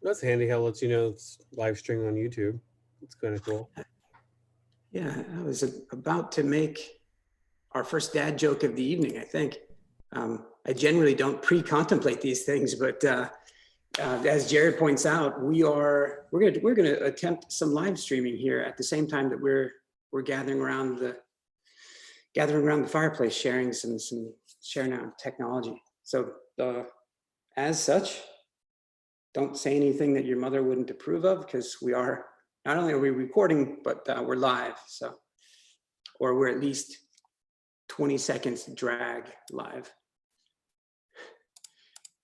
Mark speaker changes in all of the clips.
Speaker 1: That's handy how it lets you know it's live streaming on YouTube. It's kind of cool.
Speaker 2: Yeah, I was about to make our first dad joke of the evening, I think. I generally don't pre-contemplate these things, but as Gerred points out, we're gonna attempt some live streaming here at the same time that we're gathering around the fireplace, sharing out technology. So as such, don't say anything that your mother wouldn't approve of, because not only are we recording, but we're live. So, or we're at least 20 seconds drag live.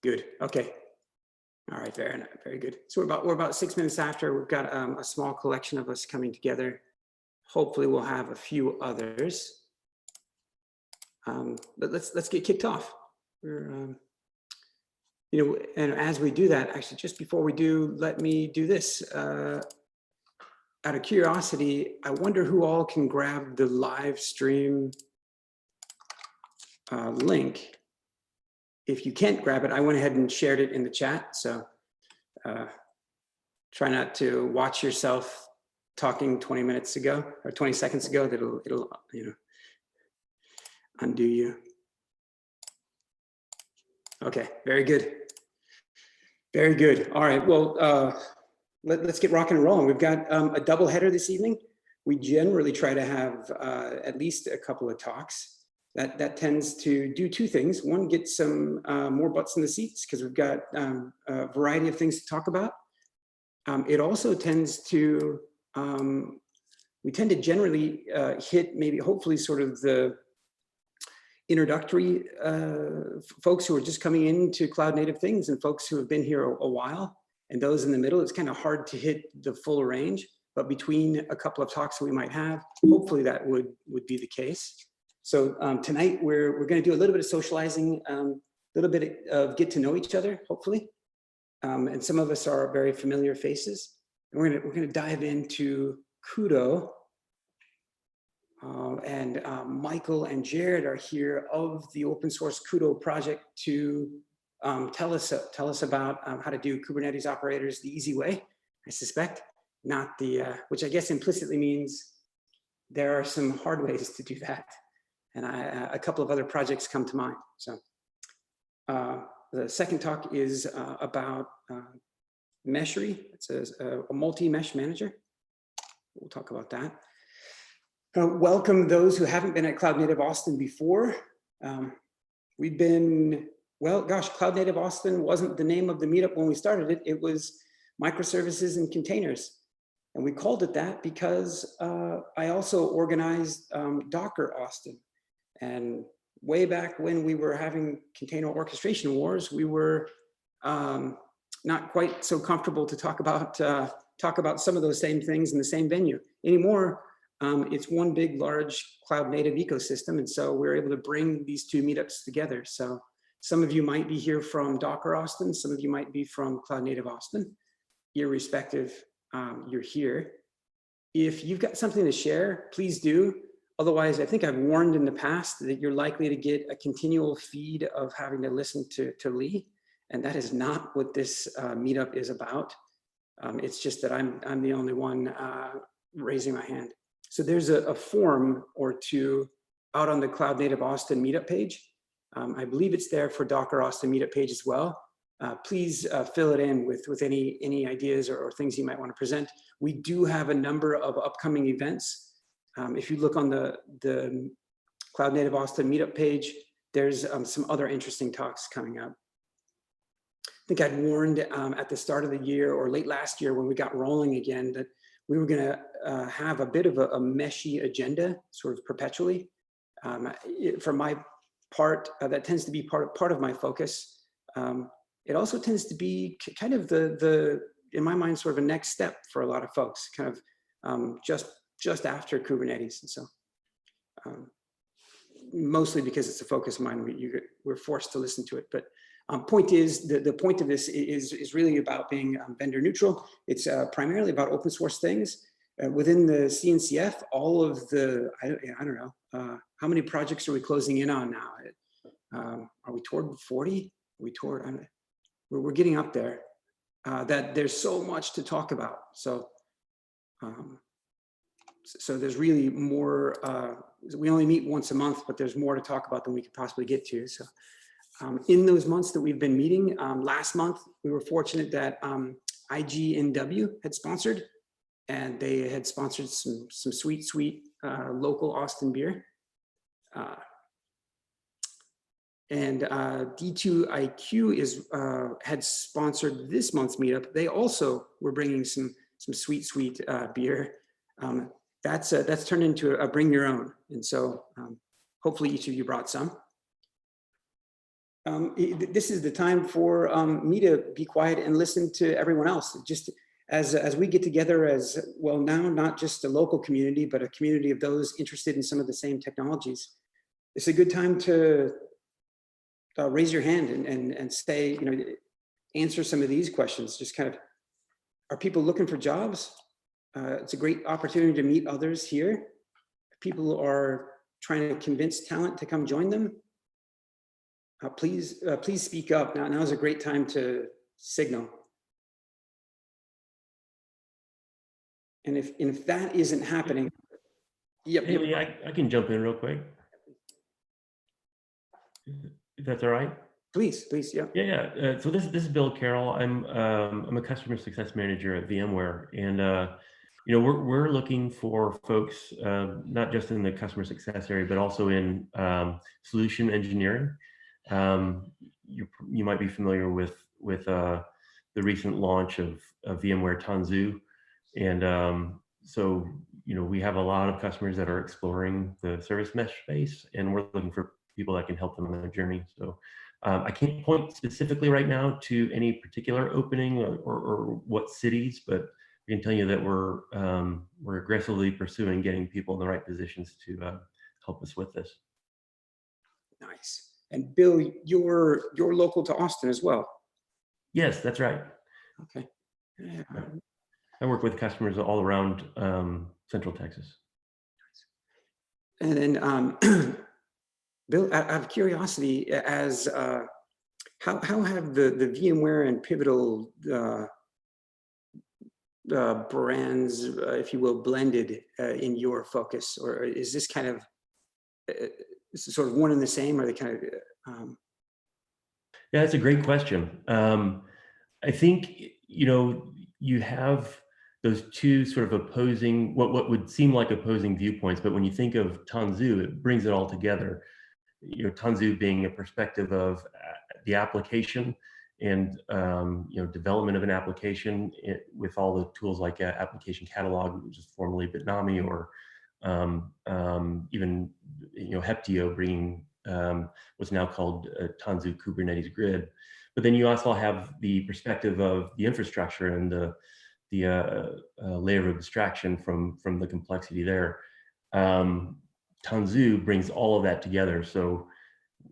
Speaker 2: Good. Okay. All right. Very good. So we're about 6 minutes after. We've got a small collection of us coming together. Hopefully, we'll have a few others. But let's get kicked off. We're and as we do that, actually, just before we do, let me do this. Out of curiosity, I wonder who all can grab the live stream link. If you can't grab it, I went ahead and shared it in the chat. So try not to watch yourself talking 20 minutes ago or 20 seconds ago. It'll undo you. Okay, very good. Very good. All right, well, let's get rocking and rolling. We've got a double header this evening. We generally try to have at least a couple of talks. That tends to do two things. One, get some more butts in the seats, because we've got a variety of things to talk about. It also tends to, we tend to generally hit maybe hopefully sort of the introductory folks who are just coming into cloud native things, and folks who have been here a while, and those in the middle. It's kind of hard to hit the full range, but between a couple of talks that we might have, hopefully that would be the case. So tonight we're going to do a little bit of socializing, a little bit of get to know each other, hopefully, and some of us are very familiar faces. And we're going to dive into KUDO. And Michael and Gerred are here of the open source KUDO project to tell us about how to do Kubernetes operators the easy way, I suspect, not the, which I guess implicitly means there are some hard ways to do that. And a couple of other projects come to mind. So the second talk is about Meshery. It's a multi-mesh manager. We'll talk about that. Welcome those who haven't been at Cloud Native Austin before. We've been, well, gosh, Cloud Native Austin wasn't the name of the meetup when we started it. It was microservices and containers. And we called it that because I also organized Docker Austin. And way back when we were having container orchestration wars, we were not quite so comfortable to talk about some of those same things in the same venue anymore. It's one big, large cloud native ecosystem. And so we're able to bring these two meetups together. So some of you might be here from Docker Austin. Some of you might be from Cloud Native Austin. Irrespective, you're here. If you've got something to share, please do. Otherwise, I think I've warned in the past that you're likely to get a continual feed of having to listen to Lee. And that is not what this meetup is about. It's just that I'm the only one raising my hand. So there's a form or two out on the Cloud Native Austin meetup page. I believe it's there for Docker Austin meetup page as well. Please fill it in with any ideas or things you might want to present. We do have a number of upcoming events. If you look on the Cloud Native Austin meetup page, there's some other interesting talks coming up. I think I'd warned at the start of the year or late last year when we got rolling again that we were going to have a bit of a meshy agenda, sort of perpetually. For my part, that tends to be part of my focus. It also tends to be kind of in my mind, sort of a next step for a lot of folks, kind of just after Kubernetes. And so mostly because it's a focus of mine, we're forced to listen to it. But point is, the point of this is really about being vendor neutral. It's primarily about open source things. Within the CNCF, all of the, I don't know, how many projects are we closing in on now? Are we toward 40? Are we toward, we're getting up there. that there's so much to talk about. So, so there's really more, we only meet once a month, but there's more to talk about than we could possibly get to. So in those months that we've been meeting, last month, we were fortunate that IGNW had sponsored, and they had sponsored some sweet local Austin beer. And D2IQ is had sponsored this month's meetup. They also were bringing some sweet beer. That's turned into a bring your own, and so hopefully each of you brought some. This is the time for me to be quiet and listen to everyone else. Just as we get together as well now, not just a local community, but a community of those interested in some of the same technologies. It's a good time to raise your hand and say, you know, answer some of these questions. Just kind of, are people looking for jobs? It's a great opportunity to meet others here. People are trying to convince talent to come join them. Please speak up. Now is a great time to signal. And if that isn't happening, yep.
Speaker 3: Haley, I can jump in real quick, if that's all right.
Speaker 2: Please, yeah.
Speaker 3: Yeah. So this is Bill Carroll. I'm a customer success manager at VMware, and you know, we're looking for folks not just in the customer success area, but also in solution engineering. You might be familiar with the recent launch of VMware Tanzu, and so you know, we have a lot of customers that are exploring the service mesh space, and we're looking for people that can help them on their journey. So I can't point specifically right now to any particular opening or what cities, but I can tell you that we're aggressively pursuing getting people in the right positions to help us with this.
Speaker 2: Nice. And Bill, you're local to Austin as well.
Speaker 3: Yes, that's right.
Speaker 2: Okay. Yeah.
Speaker 3: I work with customers all around Central Texas.
Speaker 2: And then, Bill, out of curiosity, as how have the VMware and Pivotal brands, if you will, blended in your focus, or is this kind of sort of one and the same? Are they kind of?
Speaker 3: Yeah, that's a great question. I think, you know, you have those two sort of opposing, what would seem like opposing viewpoints, but when you think of Tanzu, it brings it all together. You know, Tanzu being a perspective of the application and you know, development of an application with all the tools like application catalog, which is formerly Bitnami, or even, you know, Heptio bringing what's now called Tanzu Kubernetes Grid. But then you also have the perspective of the infrastructure and the layer of abstraction from the complexity there. Tanzu brings all of that together. So,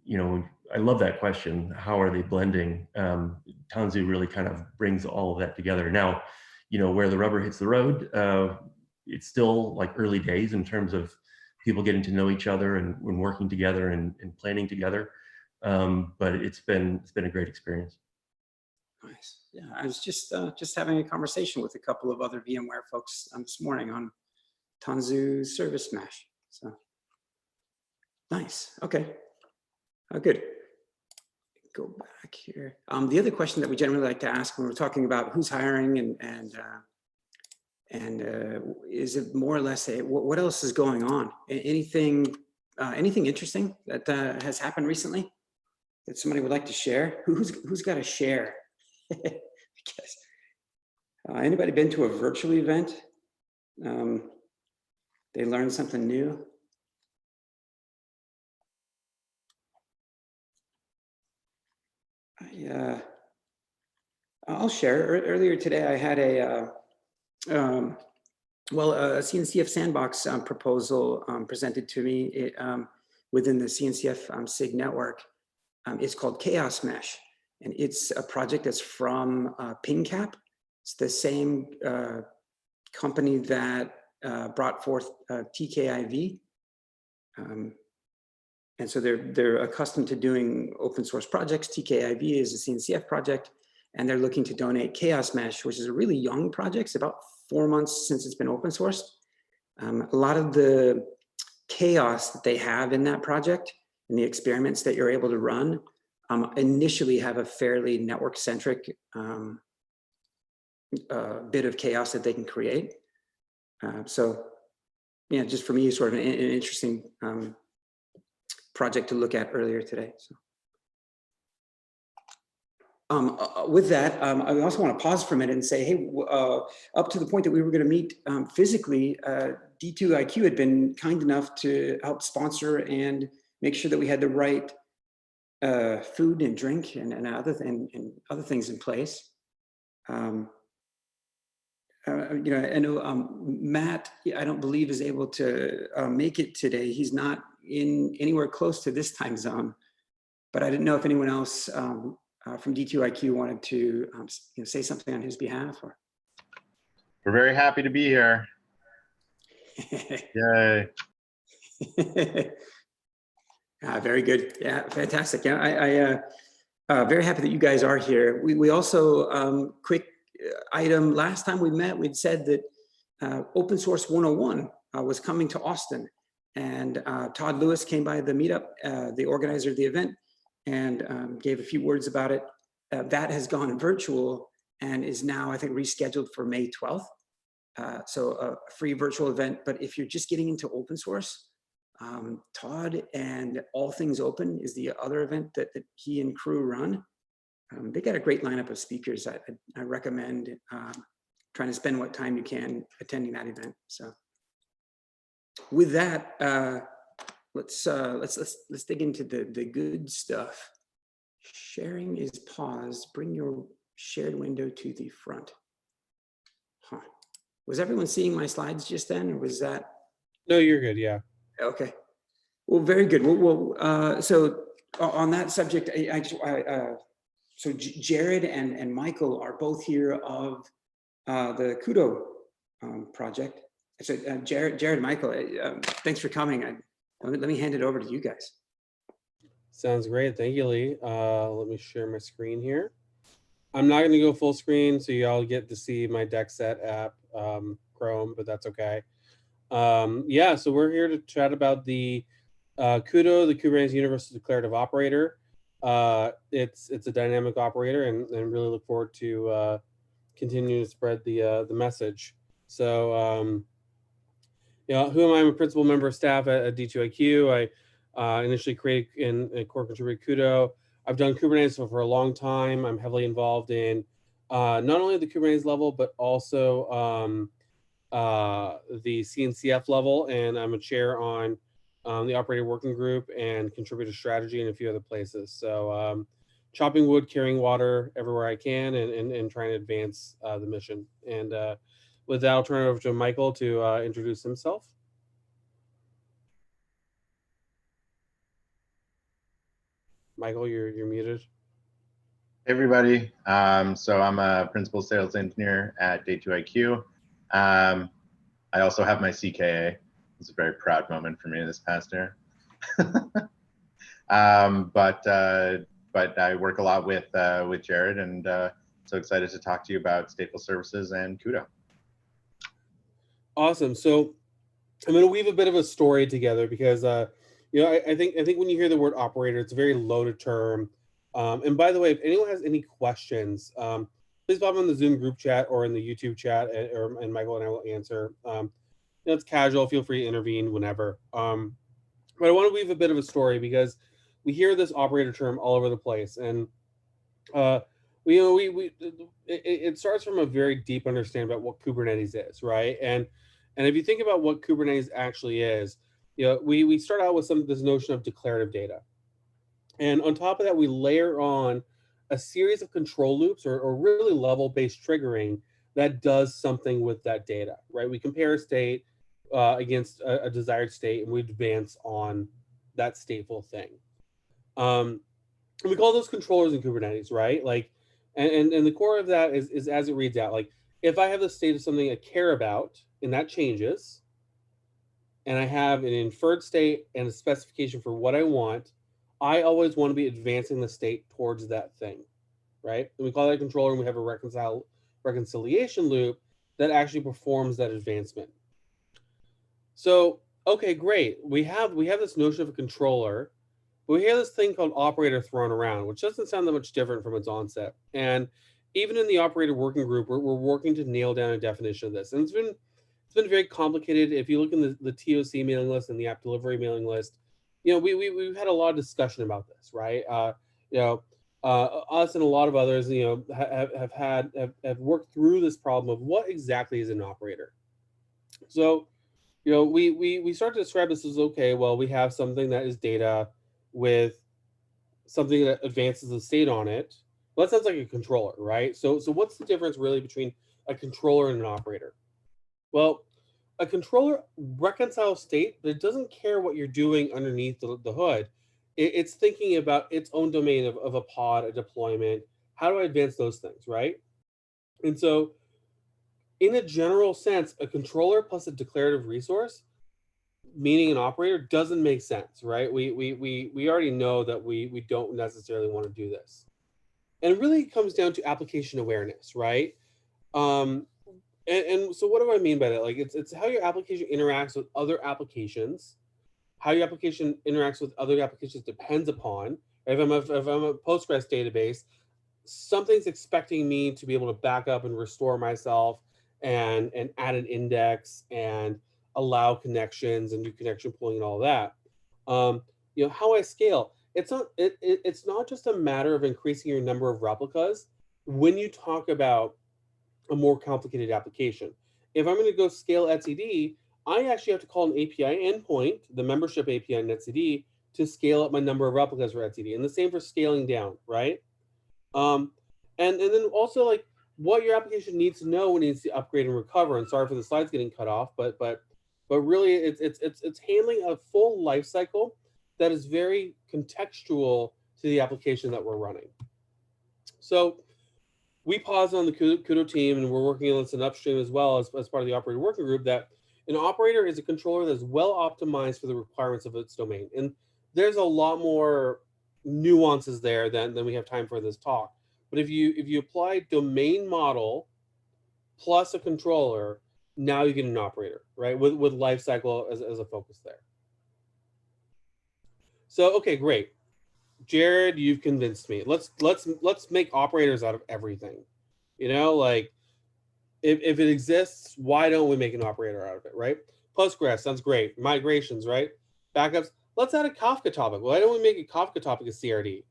Speaker 3: you know, I love that question. How are they blending? Tanzu really kind of brings all of that together. Now, you know, where the rubber hits the road, it's still like early days in terms of people getting to know each other and working together and planning together. But it's been a great experience.
Speaker 2: Nice. Yeah, I was just having a conversation with a couple of other VMware folks this morning on Tanzu Service Mesh. So nice. Okay. Oh, good. Go back here. The other question that we generally like to ask when we're talking about who's hiring and is it more or less what else is going on? Anything interesting that has happened recently that somebody would like to share? Who's got to share? Because anybody been to a virtual event? They learned something new. I'll share. Earlier today, I had a CNCF sandbox proposal presented to me within the CNCF SIG network. It's called Chaos Mesh, and it's a project that's from PingCap. It's the same company that brought forth TKIV. And so they're accustomed to doing open source projects. TKIV is a CNCF project. and they're looking to donate Chaos Mesh, which is a really young project. It's about 4 months since it's been open sourced. A lot of the chaos that they have in that project and the experiments that you're able to run initially have a fairly network-centric bit of chaos that they can create. So, yeah, just for me, sort of an interesting project to look at earlier today. So. With that, I also want to pause for a minute and say, hey, up to the point that we were going to meet physically, D2IQ had been kind enough to help sponsor and make sure that we had the right food and drink and other things in place. You know, I know Matt, I don't believe is able to make it today. He's not in anywhere close to this time zone, but I didn't know if anyone else from D2IQ wanted to you know, say something on his behalf. Or
Speaker 4: we're very happy to be here. Yay.
Speaker 2: Very good. Yeah, fantastic. Yeah, I very happy that you guys are here. We also, quick item, last time we met, we'd said that Open Source 101 was coming to Austin, and Todd Lewis came by the meetup, the organizer of the event, and gave a few words about it. That has gone virtual and is now, I think, rescheduled for May 12th. So a free virtual event, but if you're just getting into open source, Todd and All Things Open is the other event that he and crew run. They got a great lineup of speakers. I recommend trying to spend what time you can attending that event. So with that, let's dig into the good stuff. Sharing is paused. Bring your shared window to the front. Huh. Was everyone seeing my slides just then, or was that?
Speaker 1: No, you're good. Yeah.
Speaker 2: Okay. Well, very good. So on that subject, so Gerred and Michael are both here of the KUDO project. So Gerred and Michael, thanks for coming. Let me hand it over to you guys.
Speaker 1: Sounds great. Thank you, Lee. Let me share my screen here. I'm not going to go full screen, so y'all get to see my DeckSet app, Chrome, but that's okay. Yeah, so we're here to chat about the KUDO, the Kubernetes Universal Declarative Operator. It's a dynamic operator, and really look forward to continuing to spread the message. So, yeah, who am I? I'm a principal member of staff at D2IQ. I initially created and core contributed KUDO. I've done Kubernetes for a long time. I'm heavily involved in not only the Kubernetes level, but also the CNCF level, and I'm a chair on the operator working group and contributor strategy and a few other places. So chopping wood, carrying water everywhere I can, and trying to advance the mission. And with that, I'll turn it over to Michael to introduce himself. Michael, you're muted.
Speaker 4: Hey everybody. So I'm a principal sales engineer at Day2IQ. I also have my CKA. It's a very proud moment for me this past year. But I work a lot with Gerred, and so excited to talk to you about stateful services and KUDO.
Speaker 1: Awesome. So I'm going to weave a bit of a story together because you know, I think when you hear the word operator, it's a very loaded term. And by the way, if anyone has any questions, please pop on the Zoom group chat or in the YouTube chat, and Michael and I will answer. You know, it's casual. Feel free to intervene whenever. But I want to weave a bit of a story because we hear this operator term all over the place, and it starts from a very deep understanding about what Kubernetes is, right? And if you think about what Kubernetes actually is, you know, we start out with this notion of declarative data. And on top of that, we layer on a series of control loops or really level-based triggering that does something with that data, right? We compare a state against a desired state, and we advance on that stateful thing. And we call those controllers in Kubernetes, right? Like, and the core of that is as it reads out. Like, if I have the state of something I care about, and that changes, and I have an inferred state and a specification for what I want, I always want to be advancing the state towards that thing. right? And we call that a controller, and we have a reconciliation loop that actually performs that advancement. So, okay, great. We have this notion of a controller, but we hear this thing called operator thrown around, which doesn't sound that much different from its onset. And even in the operator working group, we're working to nail down a definition of this. And it's been very complicated. If you look in the TOC mailing list and the app delivery mailing list, we've had a lot of discussion about this, right? Us and a lot of others, have worked through this problem of what exactly is an operator. So, we start to describe this as, okay, well, we have something that is data with something that advances the state on it. Well, that sounds like a controller, right? So what's the difference really between a controller and an operator? Well, a controller reconciles state, but it doesn't care what you're doing underneath the hood. It's thinking about its own domain of a pod, a deployment. How do I advance those things, right? And so, in a general sense, a controller plus a declarative resource, meaning an operator, doesn't make sense, right? We already know that we don't necessarily want to do this. And it really comes down to application awareness, right? And so what do I mean by that? Like, it's how your application interacts with other applications. How your application interacts with other applications depends upon. If I'm a Postgres database, something's expecting me to be able to back up and restore myself and add an index and allow connections and do connection pooling and all that. How I scale. It's not just a matter of increasing your number of replicas when you talk about a more complicated application. If I'm going to go scale etcd, I actually have to call an API endpoint, the membership API in etcd, to scale up my number of replicas for etcd. And the same for scaling down, right? And then also, like, what your application needs to know when it needs to upgrade and recover. And sorry for the slides getting cut off, but really it's handling a full life cycle that is very contextual to the application that we're running. So we paused on the KUDO team, and we're working on this in upstream as well as part of the operator working group, that an operator is a controller that's well optimized for the requirements of its domain. And there's a lot more nuances there than we have time for this talk. But if you apply domain model plus a controller, now you get an operator, right? With lifecycle as a focus there. So, okay, great. Gerred, you've convinced me. Let's make operators out of everything. Like, if it exists, why don't we make an operator out of it, right? Postgres sounds great. Migrations, right? Backups. Let's add a Kafka topic. Why don't we make a Kafka topic a CRD?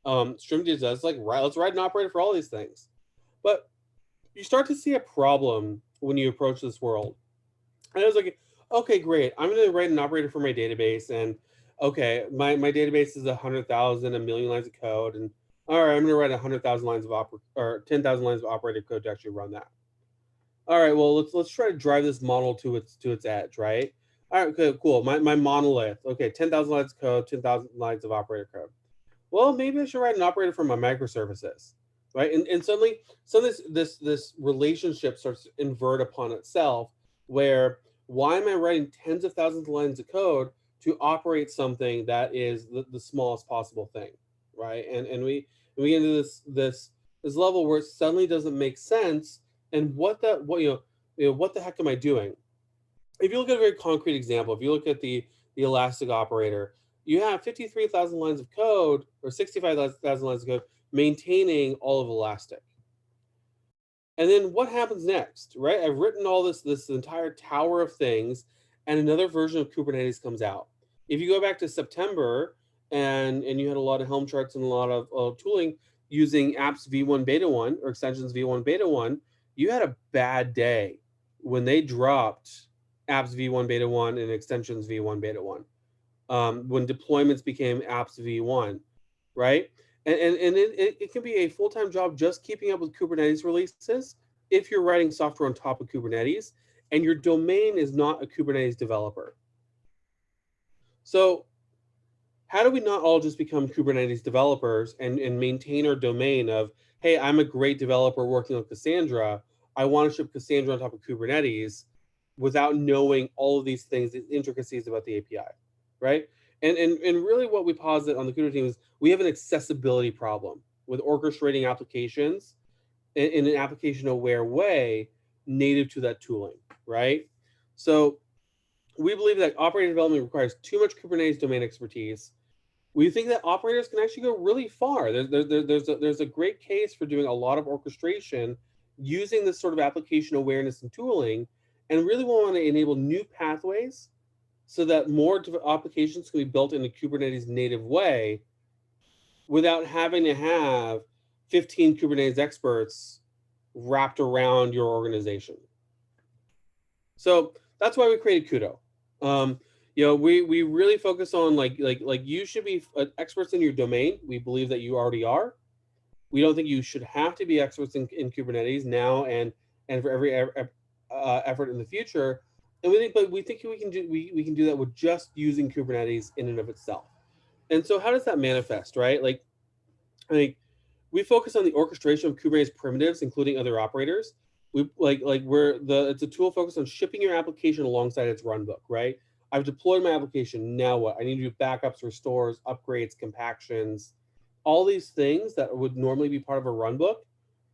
Speaker 1: Streamd does, like, let's write an operator for all these things. But you start to see a problem when you approach this world. And I was like, okay, great. I'm going to write an operator for my database, and okay, my database is 100,000, a million lines of code, and all right, I'm going to write 100,000 lines of 10,000 lines of operator code to actually run that. All right, well, let's try to drive this model to its edge, right? All right, okay, cool. My monolith, okay, 10,000 lines of code, 10,000 lines of operator code. Well, maybe I should write an operator for my microservices, right? And suddenly, this relationship starts to invert upon itself, where why am I writing tens of thousands of lines of code to operate something that is the smallest possible thing, right? And we get into this level where it suddenly doesn't make sense. And what the heck am I doing? If you look at a very concrete example, if you look at the Elastic operator, you have 53,000 lines of code or 65,000 lines of code maintaining all of Elastic. And then what happens next, right? I've written all this entire tower of things, and another version of Kubernetes comes out. If you go back to September and you had a lot of Helm charts and a lot of tooling using apps v1 beta 1 or extensions v1 beta 1, you had a bad day when they dropped apps v1 beta 1 and extensions v1 beta 1. When deployments became apps v1, right? And it can be a full-time job just keeping up with Kubernetes releases if you're writing software on top of Kubernetes and your domain is not a Kubernetes developer. So how do we not all just become Kubernetes developers and maintain our domain of, hey, I'm a great developer working on Cassandra. I want to ship Cassandra on top of Kubernetes without knowing all of these things, the intricacies about the API, right? And really what we posit on the KUDO team is we have an accessibility problem with orchestrating applications in an application-aware way native to that tooling, right? So we believe that operator development requires too much Kubernetes domain expertise. We think that operators can actually go really far. There's a great case for doing a lot of orchestration using this sort of application awareness and tooling, and really want to enable new pathways so that more applications can be built in a Kubernetes native way without having to have 15 Kubernetes experts wrapped around your organization. So that's why we created KUDO. We really focus on like you should be experts in your domain. We believe that you already are. We don't think you should have to be experts in Kubernetes now and for every effort in the future. And we think we can do that with just using Kubernetes in and of itself. And so how does that manifest, right? Like we focus on the orchestration of Kubernetes primitives, including other operators. It's a tool focused on shipping your application alongside its runbook, right? I've deployed my application. Now what? I need to do backups, restores, upgrades, compactions, all these things that would normally be part of a runbook.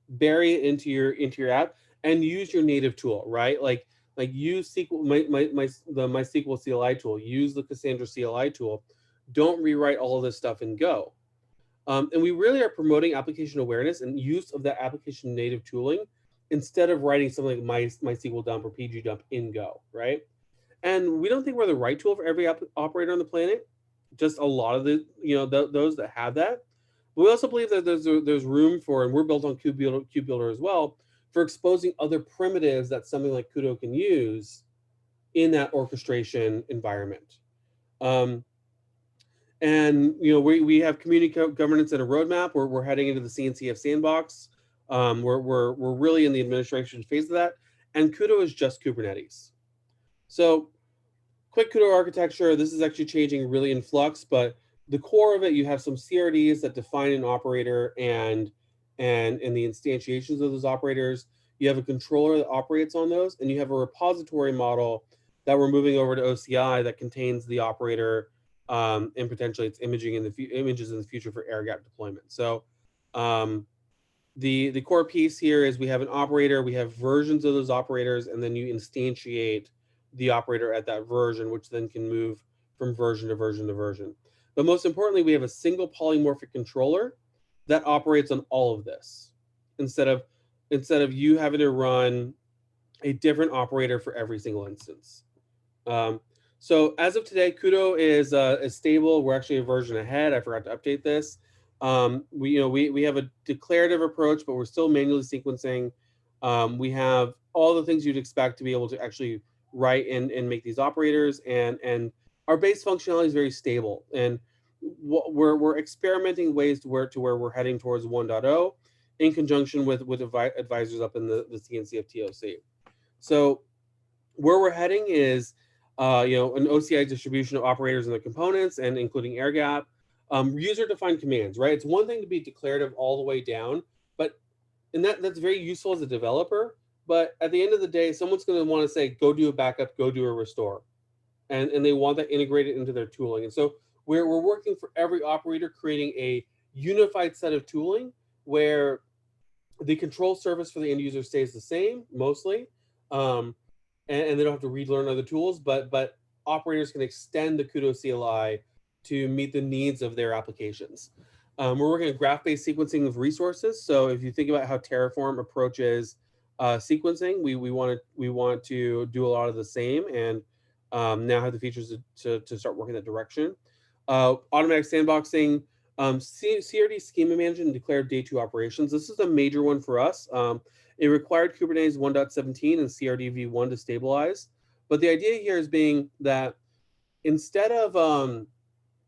Speaker 1: Bury it into your app and use your native tool, right? Like use SQL, the MySQL CLI tool. Use the Cassandra CLI tool. Don't rewrite all of this stuff in Go. And we really are promoting application awareness and use of that application native tooling instead of writing something like MySQL dump or PG dump in Go, right? And we don't think we're the right tool for every operator on the planet. Just a lot of those that have that. But we also believe that there's room for, and we're built on KubeBuilder as well, for exposing other primitives that something like KUDO can use in that orchestration environment. And we have community governance and a roadmap. We're heading into the CNCF sandbox. We're really in the administration phase of that. And KUDO is just Kubernetes. So quick KUDO architecture, this is actually changing really in flux, but the core of it, you have some CRDs that define an operator and the instantiations of those operators. You have a controller that operates on those, and you have a repository model that we're moving over to OCI that contains the operator and potentially its images in the future for air gap deployment. So the core piece here is we have an operator, we have versions of those operators, and then you instantiate the operator at that version, which then can move from version to version to version. But most importantly, we have a single polymorphic controller that operates on all of this instead of you having to run a different operator for every single instance. So as of today, KUDO is stable. We're actually a version ahead. I forgot to update this. We have a declarative approach, but we're still manually sequencing. We have all the things you'd expect to be able to actually write and make these operators, and our base functionality is very stable. And we're experimenting ways to where we're heading towards 1.0 in conjunction with advisors up in the CNCF TOC. So where we're heading is an OCI distribution of operators and the components, and including air gap, user-defined commands, right? It's one thing to be declarative all the way down, and that's very useful as a developer. But at the end of the day, someone's going to want to say, go do a backup, go do a restore. And they want that integrated into their tooling. And so we're working for every operator, creating a unified set of tooling where the control surface for the end user stays the same, mostly. And they don't have to relearn other tools, but operators can extend the KUDO CLI to meet the needs of their applications. We're working on graph-based sequencing of resources. So if you think about how Terraform approaches sequencing, we want to do a lot of the same, and now have the features to start working that direction. Automatic sandboxing, CRD schema management and declared day 2 operations. This is a major one for us. It required Kubernetes 1.17 and CRD v1 to stabilize. But the idea here is being that instead of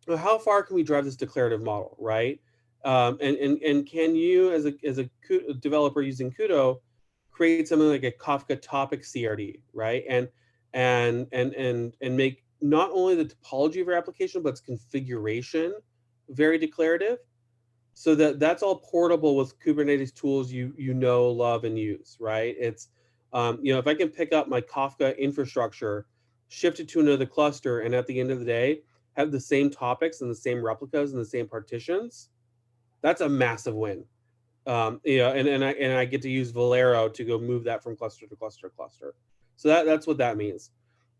Speaker 1: how far can we drive this declarative model, right? And can you, as a developer using KUDO, create something like a Kafka topic CRD, right? And make not only the topology of your application, but its configuration very declarative, so that's all portable with Kubernetes tools you love, and use, right? It's if I can pick up my Kafka infrastructure, shift it to another cluster, and at the end of the day have the same topics and the same replicas and the same partitions, That's a massive win. And I get to use Valero to go move that from cluster to cluster to cluster. So that's what that means.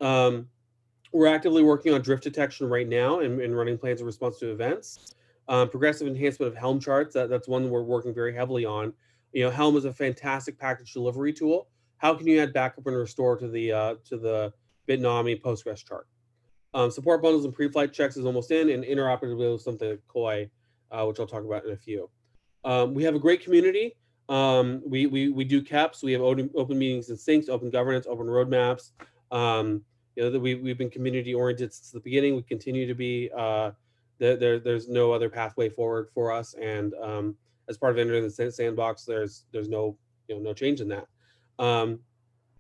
Speaker 1: We're actively working on drift detection right now and running plans in response to events. Progressive enhancement of Helm charts, that's one we're working very heavily on. Helm is a fantastic package delivery tool. How can you add backup and restore to the Bitnami Postgres chart? Support bundles and pre-flight checks is almost in, and interoperability is something like Koi, which I'll talk about in a few. We have a great community. We do KEPs. We have open meetings and syncs, open governance, open roadmaps. We've been community oriented since the beginning. We continue to be. There's no other pathway forward for us, and as part of entering the sandbox, there's no no change in that.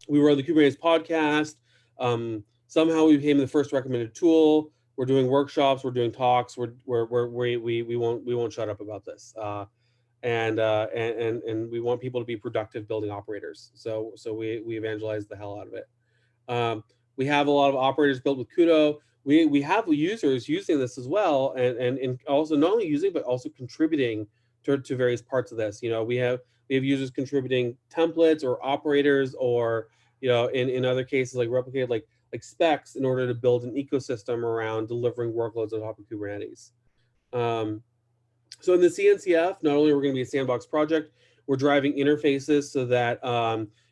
Speaker 1: We run the Kubernetes podcast. Somehow we became the first recommended tool. We're doing workshops. We're doing talks. We won't shut up about this. And we want people to be productive building operators. So we evangelize the hell out of it. We have a lot of operators built with KUDO. We have users using this as well, and also not only using but also contributing to various parts of this. We have users contributing templates or operators, or in other cases like replicated like specs in order to build an ecosystem around delivering workloads on top of Kubernetes. So in the CNCF, not only are we going to be a sandbox project, we're driving interfaces so that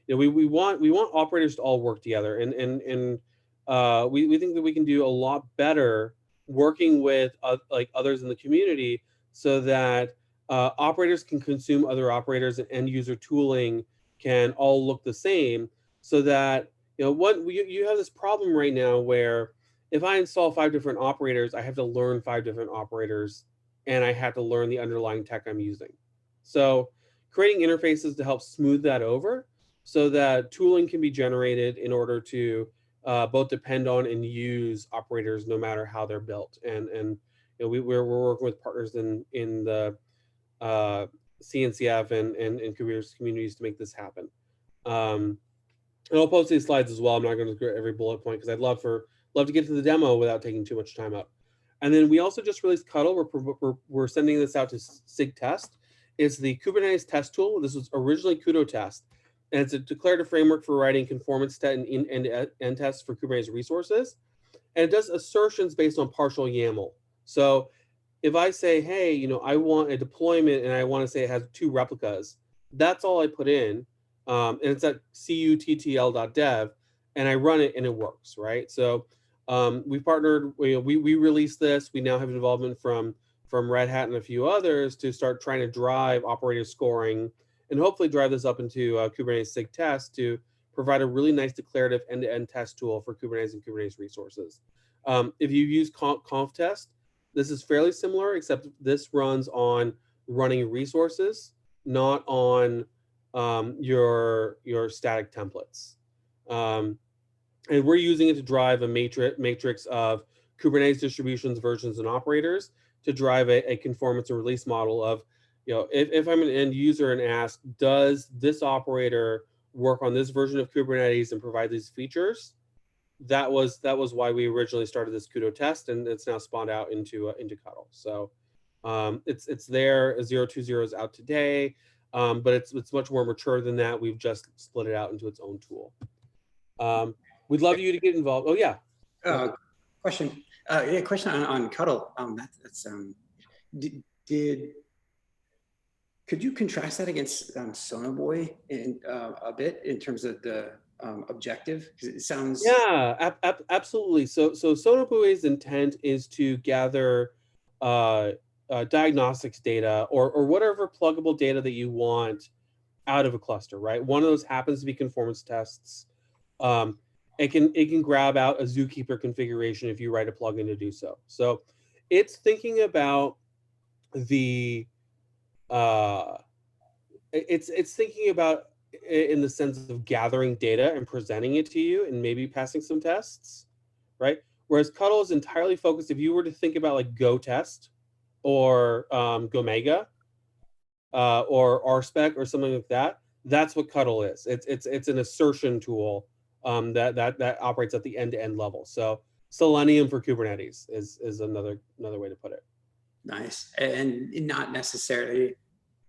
Speaker 1: we want operators to all work together, and we think that we can do a lot better working with like others in the community, so that operators can consume other operators and end user tooling can all look the same, so that you have this problem right now where if I install 5 different operators, I have to learn 5 different operators, and I have to learn the underlying tech I'm using. So creating interfaces to help smooth that over, so that tooling can be generated in order to both depend on and use operators no matter how they're built. And we're working with partners in the CNCF and Kubernetes communities to make this happen. And I'll post these slides as well. I'm not going to go every bullet point because I'd love to get to the demo without taking too much time up. And then we also just released KUDO. We're sending this out to SIG test. It's the Kubernetes test tool. This was originally KUDO test, and it's a declarative framework for writing conformance test and end tests for Kubernetes resources. And it does assertions based on partial YAML. So if I say, hey, I want a deployment and I want to say it has 2 replicas, that's all I put in. And it's at cuttl.dev, and I run it and it works, right? So we partnered, we released this. We now have development from Red Hat and a few others to start trying to drive operator scoring and hopefully drive this up into Kubernetes SIG test to provide a really nice declarative end-to-end test tool for Kubernetes and Kubernetes resources. If you use conf test, this is fairly similar, except this runs on running resources, not on your static templates. And we're using it to drive a matrix of Kubernetes distributions, versions, and operators to drive a conformance and release model of, if I'm an end user and ask, does this operator work on this version of Kubernetes and provide these features? That was why we originally started this KUDO test, and it's now spawned out into KUDO. So it's there. 0.20 is out today, but it's much more mature than that. We've just split it out into its own tool. We'd love you to get involved. Oh yeah.
Speaker 2: Question. Yeah, question on KUDO. Could you contrast that against Sonobuoy in a bit in terms of the objective? Because it sounds.
Speaker 1: Yeah, absolutely. So Sonobuoy's intent is to gather diagnostics data or whatever pluggable data that you want out of a cluster, right? One of those happens to be conformance tests. It can grab out a Zookeeper configuration if you write a plugin to do so. So it's thinking about the it's thinking about it in the sense of gathering data and presenting it to you and maybe passing some tests, right? Whereas KUDO is entirely focused. If you were to think about like Go test or Gomega or RSpec or something like that, that's what KUDO is. It's an assertion tool that operates at the end-to-end level. So Selenium for Kubernetes is another way to put it.
Speaker 2: Nice. And not necessarily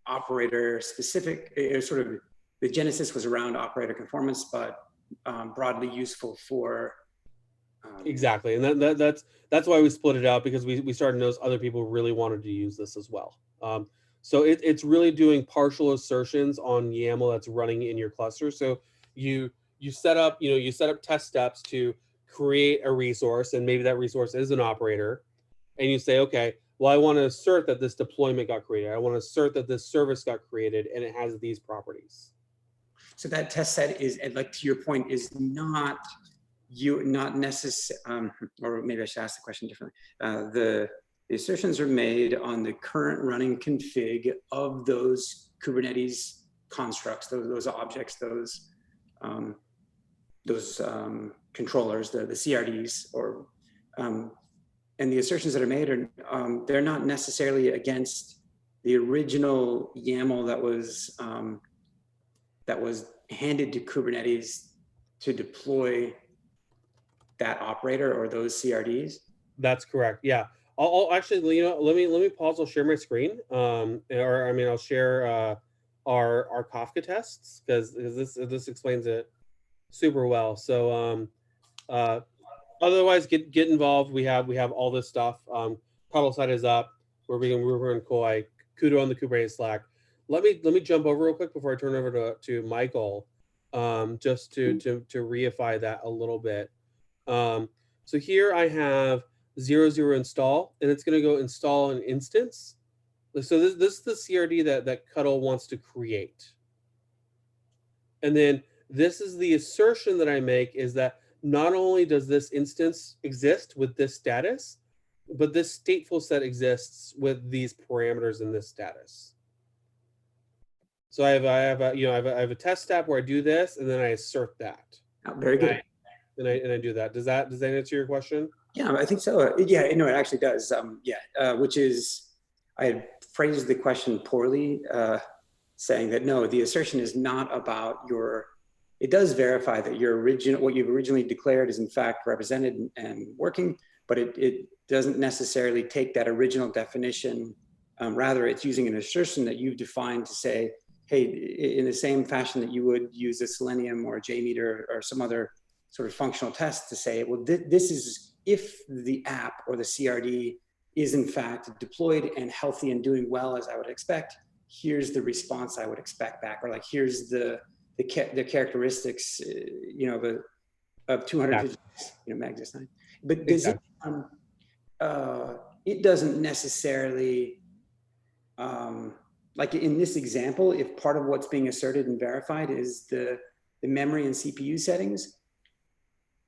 Speaker 2: operator specific, sort of the genesis was around operator conformance, but broadly useful for.
Speaker 1: Exactly. And that's why we split it out, because we started to notice other people really wanted to use this as well. So it's really doing partial assertions on YAML that's running in your cluster. So you set up, you set up test steps to create a resource, and maybe that resource is an operator, and you say, okay, well, I want to assert that this deployment got created. I want to assert that this service got created and it has these properties.
Speaker 2: So that test set is, and like to your point, is not necessary, or maybe I should ask the question differently. The assertions are made on the current running config of those Kubernetes constructs, those objects, those controllers, the CRDs, or and the assertions that are made are they're not necessarily against the original YAML that was handed to Kubernetes to deploy that operator or those CRDs.
Speaker 1: That's correct. Yeah. I'll actually, let me pause. I'll share my screen. I'll share our Kafka tests, because this explains it super well. So otherwise, get involved. We have all this stuff. Puddle site is up. We're in Koi, KUDO on the Kubernetes Slack. Let me jump over real quick before I turn over to Michael, just to reify that a little bit. So here I have 0 install, and it's going to go install an instance. So this is the CRD that KUDO wants to create. And then this is the assertion that I make, is that not only does this instance exist with this status, but this stateful set exists with these parameters in this status. So I have a test step where I do this, and then I assert that.
Speaker 2: Oh, very good.
Speaker 1: And I do that. Does that answer your question?
Speaker 2: Yeah, I think so. Yeah, it actually does. Which is, I had phrased the question poorly, saying that no, the assertion is not about it does verify that what you've originally declared is in fact represented and working, but it doesn't necessarily take that original definition. Rather, it's using an assertion that you've defined to say, hey, in the same fashion that you would use a Selenium or a JMeter or some other sort of functional test to say, well, this is if the app or the CRD is in fact deployed and healthy and doing well as I would expect, here's the response I would expect back, or like here's the characteristics, of 250 megs this time. But does it doesn't necessarily, like in this example, if part of what's being asserted and verified is the memory and CPU settings,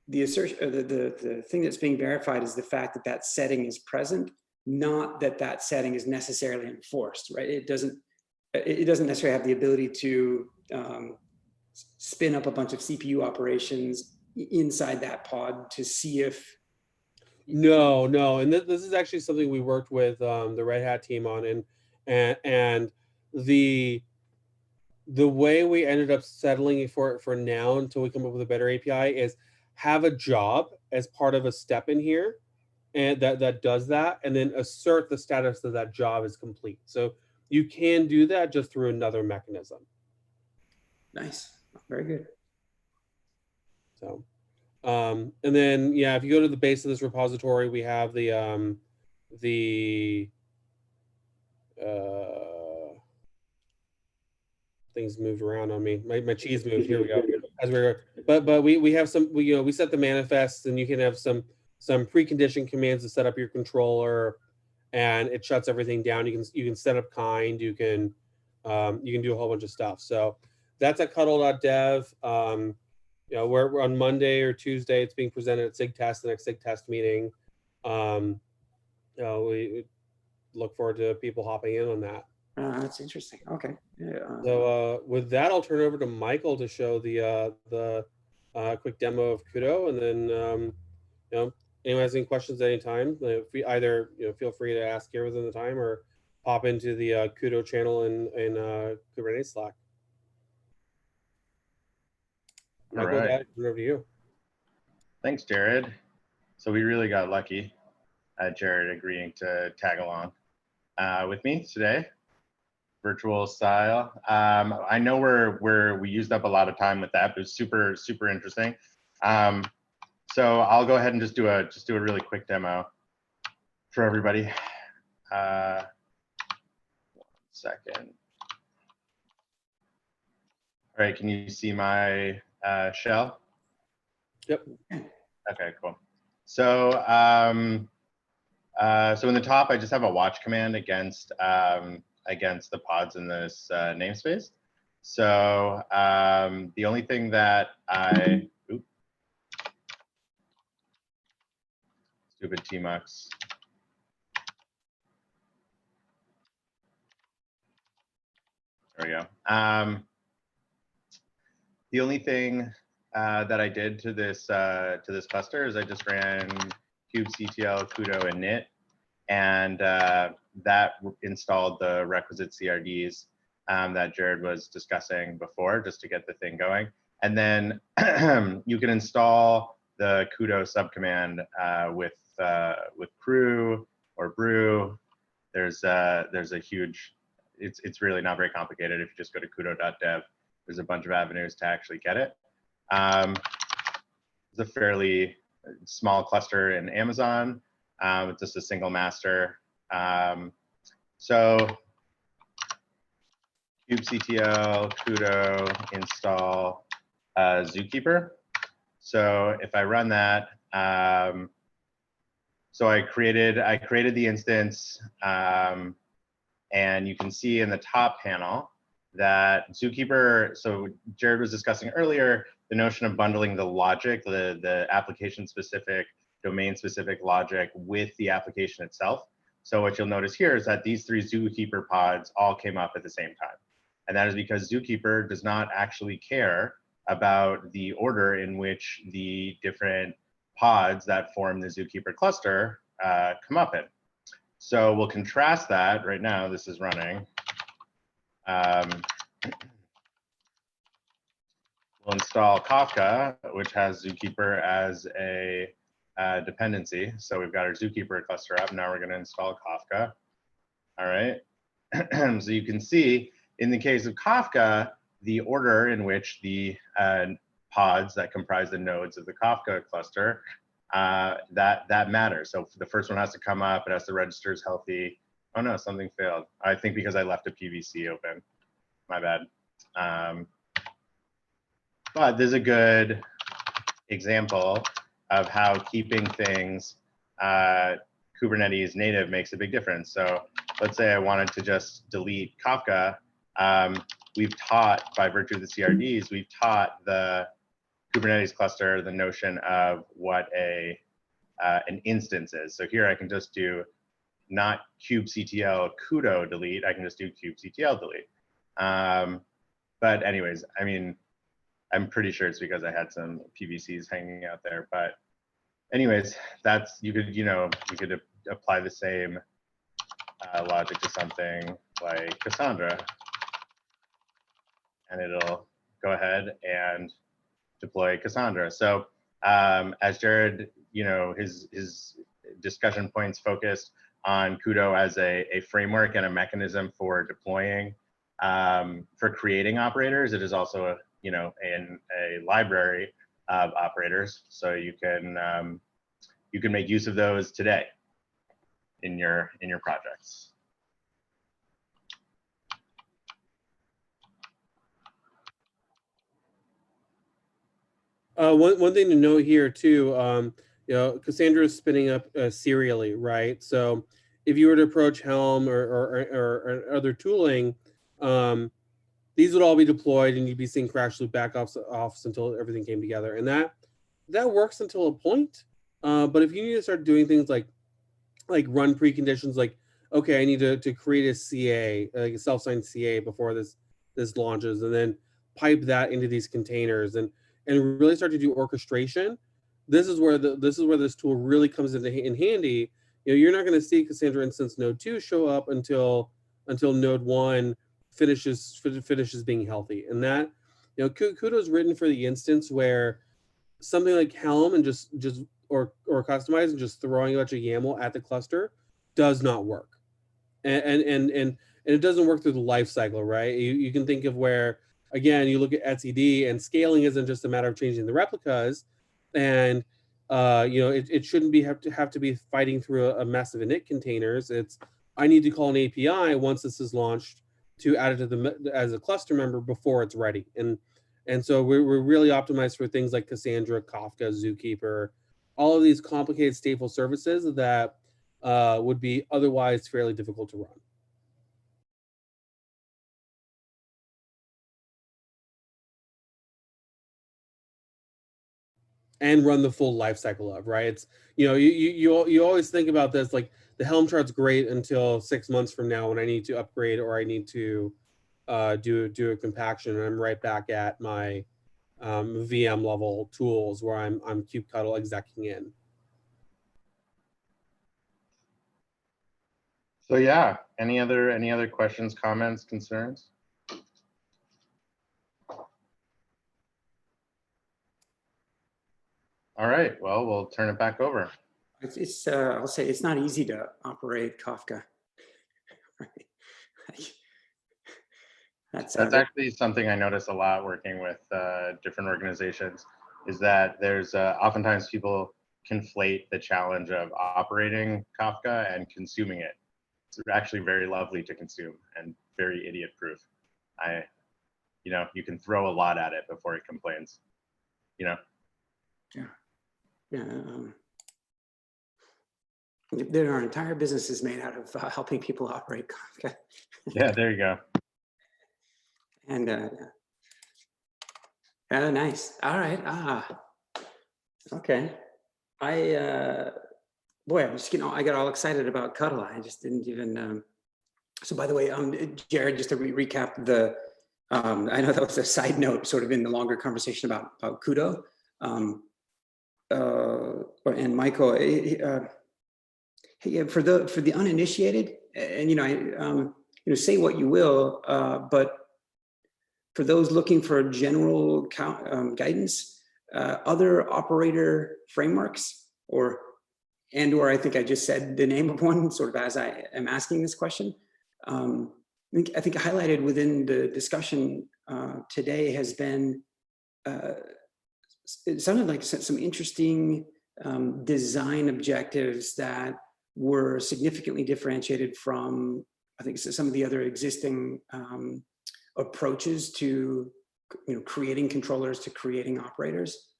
Speaker 2: the assertion, the thing that's being verified is the fact that setting is present, not that setting is necessarily enforced, right? It doesn't necessarily have the ability to spin up a bunch of CPU operations inside that pod to see if.
Speaker 1: No, and this is actually something we worked with the Red Hat team on, and the way we ended up settling for now until we come up with a better API is have a job as part of a step in here, and that does that, and then assert the status that job is complete. So you can do that just through another mechanism. Nice,
Speaker 2: very good.
Speaker 1: So, and then if you go to the base of this repository, we have the things moved around on me. My cheese moved. Here we go. As we're but we have some we set the manifests, and you can have some precondition commands to set up your controller, and it shuts everything down. You can set up kind. You can do a whole bunch of stuff. So that's at cuddle.dev. We're on Monday or Tuesday. It's being presented at SIG Test, the next SIG Test meeting. We look forward to people hopping in on that.
Speaker 2: That's interesting. Okay. Yeah.
Speaker 1: So with that, I'll turn it over to Michael to show the quick demo of KUDO, and then anyone has any questions at any time, if we either feel free to ask here within the time, or pop into the KUDO channel in Kubernetes Slack. Michael,
Speaker 4: All right.
Speaker 1: turn over to you.
Speaker 4: Thanks, Gerred. So we really got lucky at Gerred agreeing to tag along. with me today, virtual style. I know we used up a lot of time with that, but it was super, super interesting. So I'll go ahead and just do a really quick demo for everybody. 1 second. All right, can you see my shell?
Speaker 1: Yep.
Speaker 4: Okay, cool. So, so in the top, I just have a watch command against the pods in this namespace. So the only thing that stupid tmux. There we go. The only thing that I did to this cluster is I just ran kubectl, kudo, and init, and that installed the requisite CRDs that Gerred was discussing before, just to get the thing going. And then you can install the kudo subcommand with crew or brew. There's a huge. It's really not very complicated. If you just go to kudo.dev, there's a bunch of avenues to actually get it. It's a fairly small cluster in Amazon. It's just a single master. So kubectl, kudo, install Zookeeper. So if I run that, so I created the instance, and you can see in the top panel that Zookeeper, so Gerred was discussing earlier, the notion of bundling the logic, the application-specific, domain-specific logic with the application itself. So what you'll notice here is that these 3 Zookeeper pods all came up at the same time. And that is because Zookeeper does not actually care about the order in which the different pods that form the Zookeeper cluster come up in. So we'll contrast that right now. This is running. We'll install Kafka, which has Zookeeper as a dependency. So we've got our Zookeeper cluster up. Now we're going to install Kafka. All right. So you can see in the case of Kafka, the order in which the pods that comprise the nodes of the Kafka cluster, that matters. So the first one has to come up. It has to register as healthy. Oh no, something failed. I think because I left a PVC open. My bad. But there's a good example of how keeping things Kubernetes native makes a big difference. So let's say I wanted to just delete Kafka. We've taught, by virtue of the CRDs, we've taught the Kubernetes cluster the notion of what an instance is. So here I can just do not kubectl kudo delete, I can just do kubectl delete. But anyways, I mean, I'm pretty sure it's because I had some PVCs hanging out there. But anyways, that's, you could apply the same logic to something like Cassandra, and it'll go ahead and deploy Cassandra. So as Gerred, his discussion points focused on kudo as a framework and a mechanism for deploying, for creating operators. It is also a library of operators, so you can make use of those today in your projects.
Speaker 1: One thing to note here too, Cassandra is spinning up serially, right? So if you were to approach Helm or other tooling, these would all be deployed, and you'd be seeing crash loop backoffs until everything came together, and that works until a point. But if you need to start doing things like run preconditions, like okay, I need to create a CA, like a self-signed CA before this launches, and then pipe that into these containers, and really start to do orchestration. This is where this tool really comes in handy. You're not going to see Cassandra instance node 2 show up until node 1 finishes being healthy, and that kudo is written for the instance where something like Helm and just or customize and just throwing a bunch of YAML at the cluster does not work. and it doesn't work through the life cycle, right? You can think of where, again, you look at etcd, and scaling isn't just a matter of changing the replicas, and it shouldn't have to be fighting through a mess of init containers. It's, I need to call an API once this is launched to add it to as a cluster member before it's ready. And so we're really optimized for things like Cassandra, Kafka, Zookeeper, all of these complicated stateful services that would be otherwise fairly difficult to run. And run the full life cycle of, right? It's, you always think about this, like the Helm chart's great until 6 months from now when I need to upgrade or I need to do a compaction, and I'm right back at my VM level tools where I'm kubectl execing in.
Speaker 4: So yeah, any other questions, comments, concerns? All right, well, we'll turn it back over.
Speaker 2: I'll say it's not easy to operate Kafka.
Speaker 4: That's actually something I notice a lot working with different organizations, is that there's oftentimes people conflate the challenge of operating Kafka and consuming it. It's actually very lovely to consume and very idiot proof. You can throw a lot at it before it complains,
Speaker 2: Yeah. There are entire businesses made out of helping people operate Kafka.
Speaker 4: Yeah, there you go.
Speaker 2: And nice. All right. Okay. Boy, I'm just I got all excited about KUDO. I just didn't even. So by the way, Gerred, just to recap the. I know that was a side note, sort of in the longer conversation about KUDO. And Michael, for the uninitiated, and say what you will, but for those looking for general guidance, other operator frameworks, or I think I just said the name of one, sort of as I am asking this question. I think highlighted within the discussion today has been. It sounded like some interesting design objectives that were significantly differentiated from, I think, some of the other existing approaches to creating controllers, to creating operators.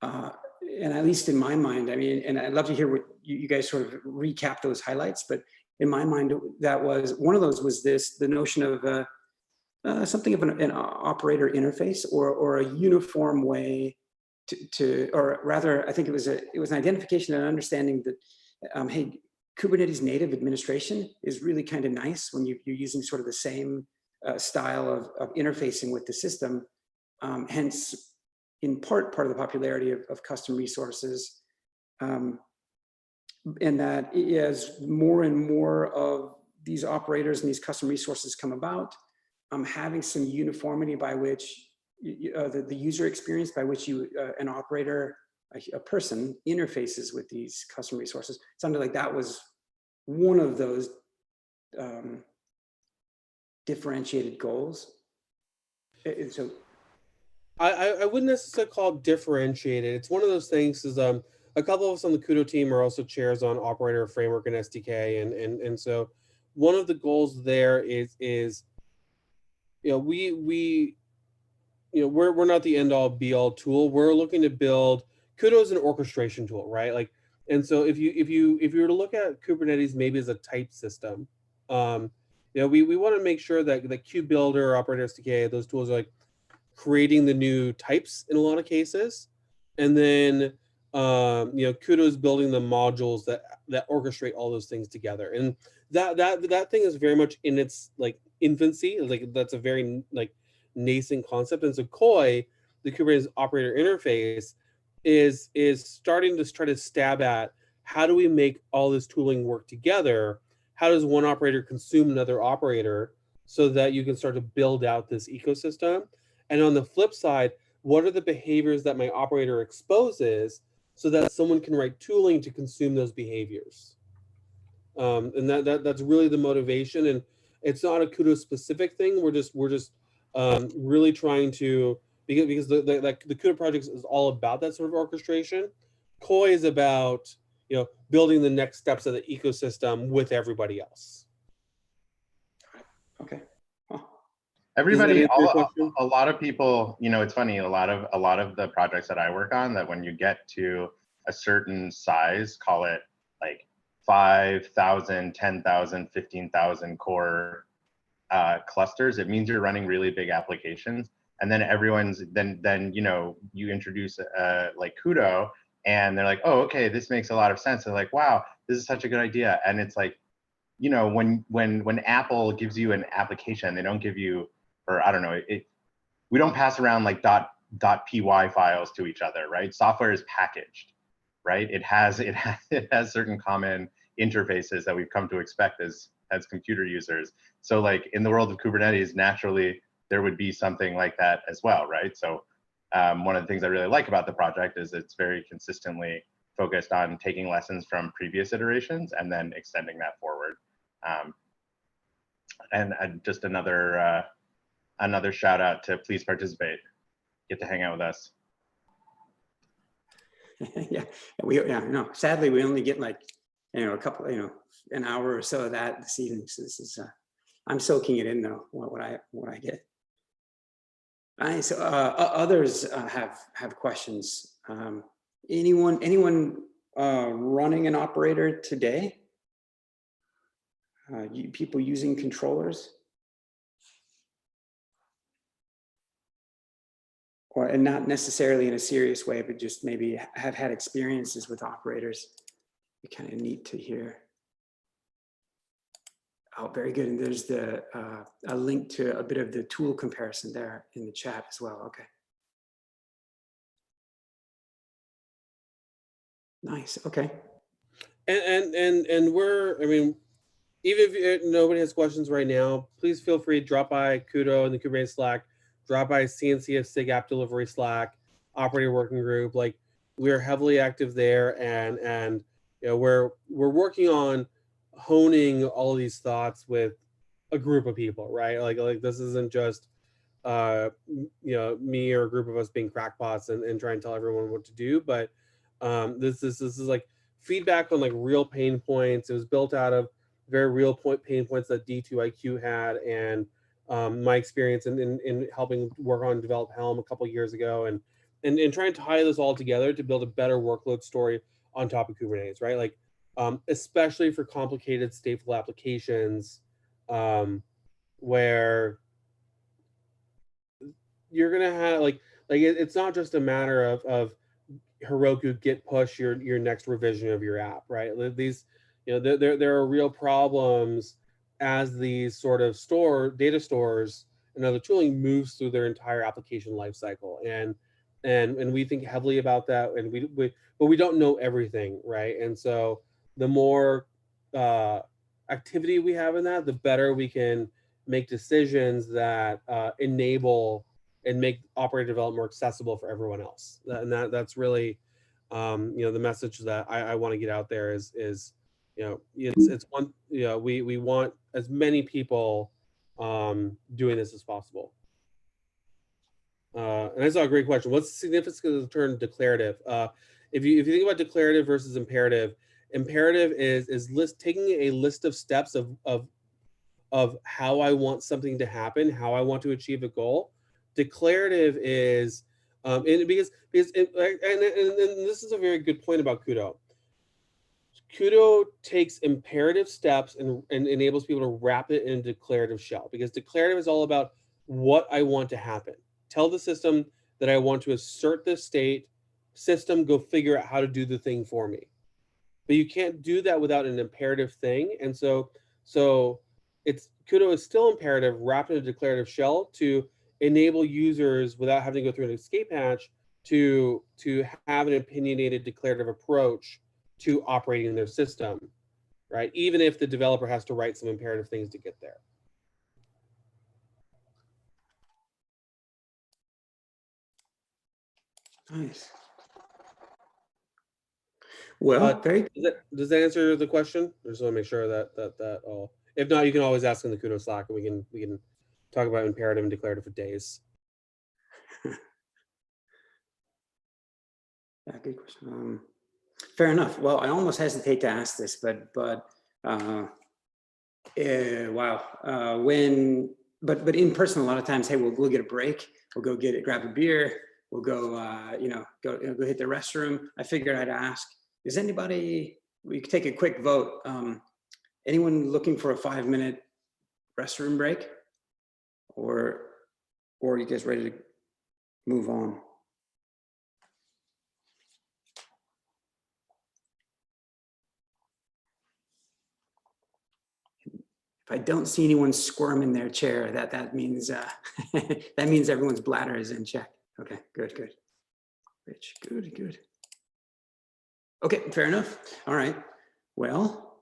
Speaker 2: And at least in my mind, I mean, and I'd love to hear what you guys sort of recap those highlights, but in my mind, that was one of those was the notion of something of an operator interface, or a uniform way to, or rather, I think it was an identification and understanding that, hey, Kubernetes native administration is really kind of nice when you're using sort of the same style of interfacing with the system. Hence, in part of the popularity of custom resources, and that as more and more of these operators and these custom resources come about, having some uniformity by which the user experience by which an operator, a person, interfaces with these custom resources. It sounded like that was one of those differentiated goals. So
Speaker 1: I wouldn't necessarily call it differentiated. It's one of those things. Is a couple of us on the KUDO team are also chairs on operator framework and SDK, and so one of the goals there is we're not the end all be all tool. We're looking to build. KUDO is an orchestration tool, right? Like, and so if you were to look at Kubernetes maybe as a type system, we want to make sure that the KubeBuilder, Operator SDK, those tools are like creating the new types in a lot of cases, and then KUDO is building the modules that orchestrate all those things together, and that thing is very much in its like infancy. Like that's a very like nascent concept, and so KOI, the Kubernetes operator interface, is starting to try to stab at how do we make all this tooling work together. How does one operator consume another operator so that you can start to build out this ecosystem? And on the flip side, what are the behaviors that my operator exposes so that someone can write tooling to consume those behaviors? And that's really the motivation. And it's not a KUDO specific thing. We're just really trying to, because the KUDO project is all about that sort of orchestration. Koi is about, you know, building the next steps of the ecosystem with everybody else.
Speaker 2: Okay. Huh.
Speaker 4: Everybody,
Speaker 1: answer your question?
Speaker 4: a lot of people, you know, it's funny, a lot of the projects that I work on, that when you get to a certain size, call it like 5,000, 10,000, 15,000 core clusters, it means you're running really big applications. And then everyone's, then you know, you introduce like KUDO, and they're like, oh, okay, this makes a lot of sense. They're like, wow, this is such a good idea. And it's like, you know, when Apple gives you an application, they don't give you, or I don't know, we don't pass around like .py files to each other, right? Software is packaged, right? It has certain common interfaces that we've come to expect as computer users. So like in the world of Kubernetes, naturally there would be something like that as well, right? So one of the things I really like about the project is it's very consistently focused on taking lessons from previous iterations and then extending that forward. And just another shout out to please participate. Get to hang out with us.
Speaker 2: No, sadly we only get like, you know, a couple, you know, an hour or so of that this evening. So this is, I'm soaking it in though, what I get. So others have questions. Anyone running an operator today? People using controllers? And not necessarily in a serious way, but just maybe have had experiences with operators. Be kind of neat to hear. Oh, very good. And there's a link to a bit of the tool comparison there in the chat as well. Okay. Nice. Okay.
Speaker 1: And we're, I mean, even if nobody has questions right now, please feel free to drop by KUDO and the Kubernetes Slack, drop by CNCF SIG app delivery Slack, operator working group. Like, we're heavily active there, and you know, we're working on honing all of these thoughts with a group of people, right? Like this isn't just you know, me or a group of us being crackpots and trying to tell everyone what to do, but this is like feedback on like real pain points. It was built out of very real pain points that D2IQ had, and my experience in helping work on develop Helm a couple years ago, and trying to tie this all together to build a better workload story on top of Kubernetes, right? Like especially for complicated stateful applications, where you're gonna have like it's not just a matter of Heroku git push your next revision of your app, right? These, you know, there are real problems as these sort of data stores and other tooling moves through their entire application lifecycle, and we think heavily about that, and but we don't know everything, right? And so the more activity we have in that, the better we can make decisions that enable and make operator development more accessible for everyone else. And that's really, you know, the message that I want to get out there is, you know, it's one, you know, we want as many people doing this as possible. And I saw a great question. What's the significance of the term declarative? If you think about declarative versus imperative, imperative is taking a list of steps of how I want something to happen, how I want to achieve a goal. Declarative is, because and this is a very good point about KUDO. KUDO takes imperative steps and enables people to wrap it in a declarative shell, because declarative is all about what I want to happen. Tell the system that I want to assert this state, system go figure out how to do the thing for me. But you can't do that without an imperative thing. And so it's KUDO is still imperative wrapped in a declarative shell to enable users without having to go through an escape hatch to have an opinionated declarative approach to operating their system, right? Even if the developer has to write some imperative things to get there.
Speaker 2: Nice. Well, very
Speaker 1: Does that answer the question? I just want to make sure that all. If not, you can always ask in the KUDO Slack, and we can talk about imperative and declarative for days.
Speaker 2: yeah, good question. Fair enough. Well, I almost hesitate to ask this, but wow. But in person, a lot of times, hey, we'll get a break. We'll go grab a beer. We'll go, go hit the restroom. I figured I'd ask, is anybody, we could take a quick vote. Anyone looking for a 5-minute restroom break? Or are you guys ready to move on? If I don't see anyone squirm in their chair, that means that means everyone's bladder is in check. Okay, good. Rich, good. Okay, fair enough. All right. Well,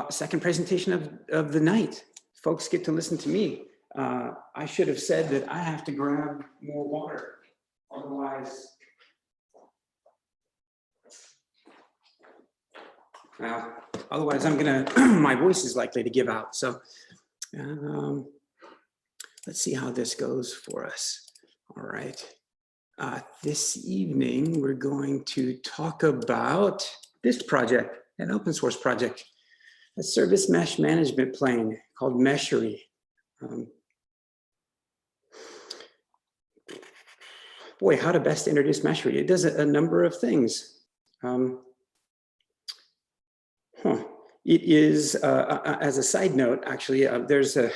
Speaker 2: second presentation of the night. Folks get to listen to me. I should have said that I have to grab more water, otherwise. Otherwise, I'm gonna, my voice is likely to give out. So let's see how this goes for us. All right. This evening, we're going to talk about this project, an open source project, a service mesh management plane called Meshery. Boy, how to best introduce Meshery. It does a number of things. It is, as a side note, actually, the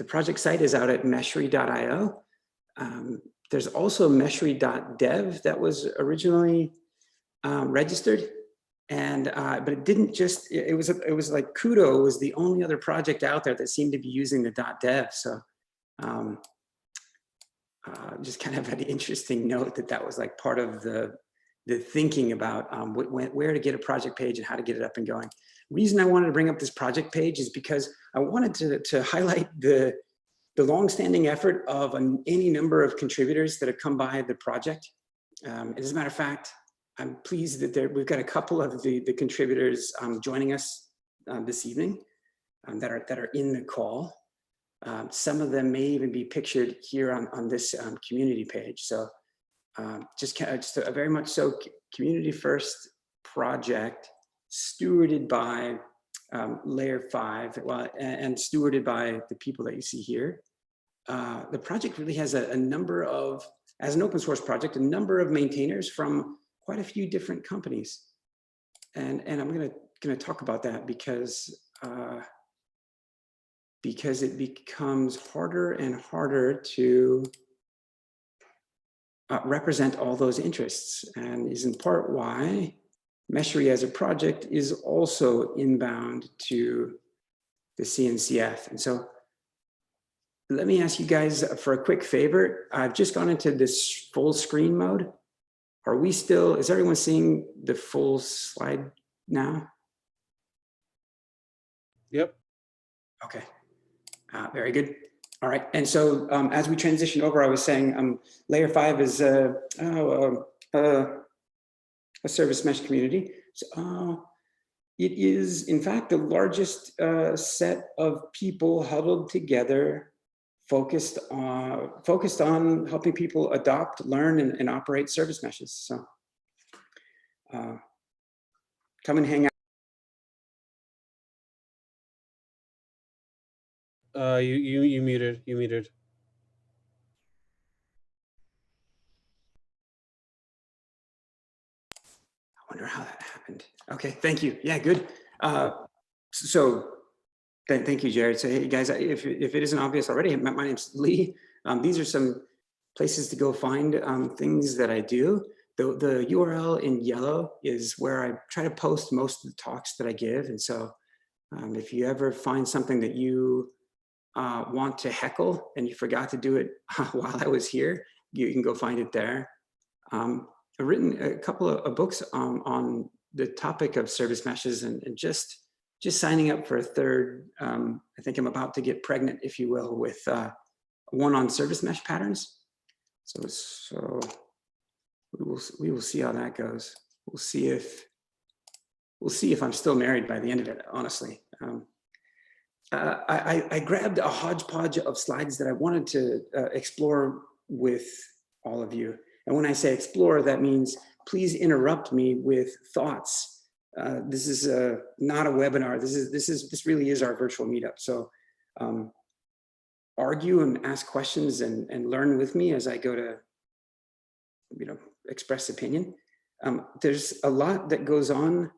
Speaker 2: project site is out at meshery.io. There's also meshery.dev that was originally registered, and but it didn't just. It was like KUDO was the only other project out there that seemed to be using the .dev. So just kind of an interesting note that was like part of the thinking about where to get a project page and how to get it up and going. Reason I wanted to bring up this project page is because I wanted to highlight the long-standing effort of any number of contributors that have come by the project. As a matter of fact, I'm pleased that we've got a couple of the contributors joining us this evening that are in the call. Some of them may even be pictured here on this community page. So just a very much so community first project stewarded by Layer 5, and stewarded by the people that you see here. The project really has a number of, as an open source project, a number of maintainers from quite a few different companies. And I'm gonna talk about that because it becomes harder and harder to represent all those interests, and is in part why Meshery as a project is also inbound to the CNCF. And so let me ask you guys for a quick favor. I've just gone into this full screen mode. Is everyone seeing the full slide now?
Speaker 1: Yep.
Speaker 2: Okay, very good. All right, and so as we transition over, I was saying Layer 5 is a service mesh community. So, it is, in fact, the largest set of people huddled together, focused on helping people adopt, learn, and operate service meshes. So come and hang out.
Speaker 1: You muted. You muted.
Speaker 2: I wonder how that happened. Okay, thank you. Yeah, good. So thank you, Gerred. So hey guys, if it isn't obvious already, my name's Lee. These are some places to go find things that I do. The URL in yellow is where I try to post most of the talks that I give. And so if you ever find something that you want to heckle and you forgot to do it while I was here, you can go find it there. I've written a couple of books on the topic of service meshes, and just signing up for a third. I think I'm about to get pregnant, if you will, with one on service mesh patterns. So we will see how that goes. We'll see if I'm still married by the end of it, honestly. I grabbed a hodgepodge of slides that I wanted to explore with all of you. And when I say explore, that means please interrupt me with thoughts. This is not a webinar. This really is our virtual meetup. So argue and ask questions and learn with me as I go to, express opinion. There's a lot that goes on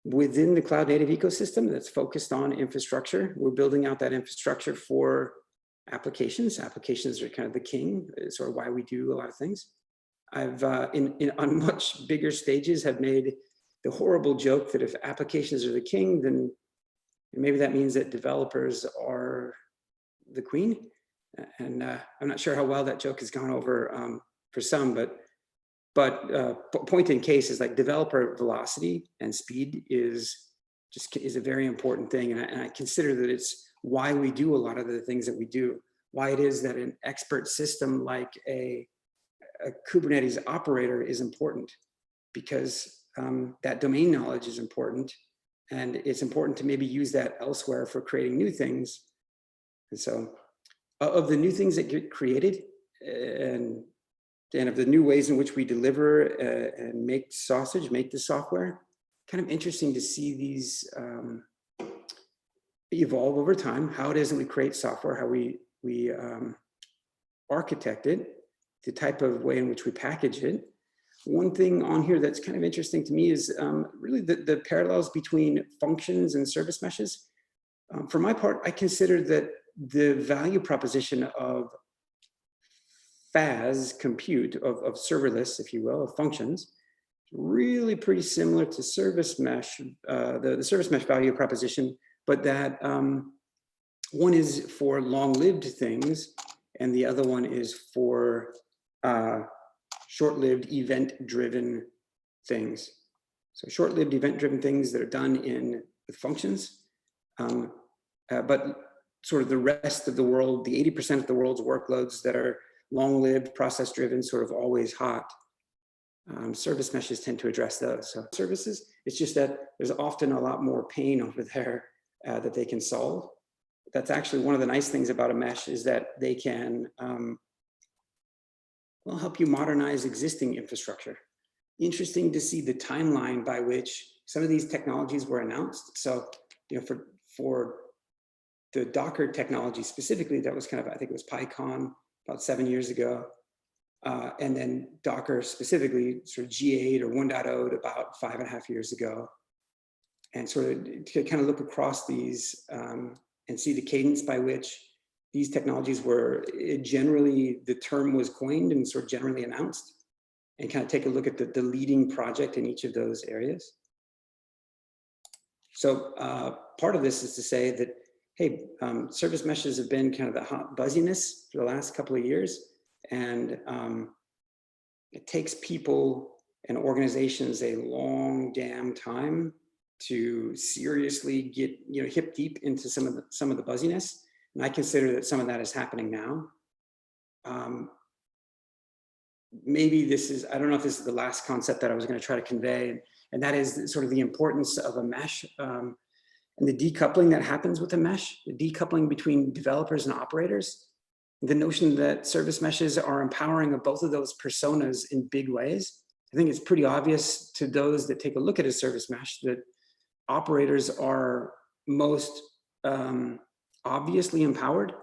Speaker 2: within the cloud native ecosystem that's focused on infrastructure. We're building out that infrastructure for applications. Applications are kind of the king. It's sort of why we do a lot of things. I've on much bigger stages have made the horrible joke that if applications are the king, then maybe that means that developers are the queen. And I'm not sure how well that joke has gone over for some, but point in case is like developer velocity and speed is a very important thing. And I consider that it's why we do a lot of the things that we do, why it is that an expert system like a Kubernetes operator is important, because that domain knowledge is important, and it's important to maybe use that elsewhere for creating new things. And so of the new things that get created and of the new ways in which we deliver and make sausage, make the software, kind of interesting to see these evolve over time, how it is that we create software, how we architect it, the type of way in which we package it. One thing on here that's kind of interesting to me is really the parallels between functions and service meshes. For my part, I consider that the value proposition of FAS compute, of serverless, if you will, of functions, really pretty similar to service mesh, the service mesh value proposition, but that one is for long-lived things and the other one is for short-lived event-driven things. So short-lived event-driven things that are done with functions, but sort of the rest of the world, the 80% of the world's workloads that are long-lived, process-driven, sort of always hot. Service meshes tend to address those. So services, it's just that there's often a lot more pain over there that they can solve. That's actually one of the nice things about a mesh, is that they can help you modernize existing infrastructure. Interesting to see the timeline by which some of these technologies were announced. So, for the Docker technology specifically, that was kind of, I think it was PyCon about 7 years ago. And then Docker specifically sort of G8 or 1.0 about 5.5 years ago. And sort of to kind of look across these and see the cadence by which these technologies were generally, the term was coined and sort of generally announced, and kind of take a look at the leading project in each of those areas. So part of this is to say that, hey, service meshes have been kind of the hot buzziness for the last couple of years. And it takes people and organizations a long damn time to seriously get hip deep into some of the buzziness. And I consider that some of that is happening now. Maybe this is, I don't know if this is the last concept that I was going to try to convey, and that is sort of the importance of a mesh and the decoupling that happens with a mesh, the decoupling between developers and operators. The notion that service meshes are empowering of both of those personas in big ways. I think it's pretty obvious to those that take a look at a service mesh that operators are most obviously empowered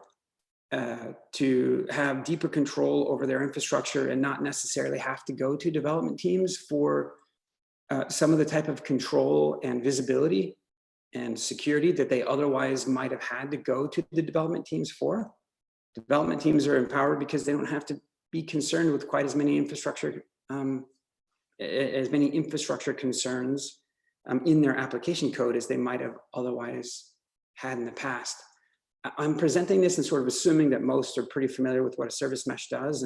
Speaker 2: to have deeper control over their infrastructure and not necessarily have to go to development teams for some of the type of control and visibility and security that they otherwise might have had to go to the development teams for. Development teams are empowered because they don't have to be concerned with quite as many infrastructure concerns in their application code as they might have otherwise had in the past. I'm presenting this and sort of assuming that most are pretty familiar with what a service mesh does,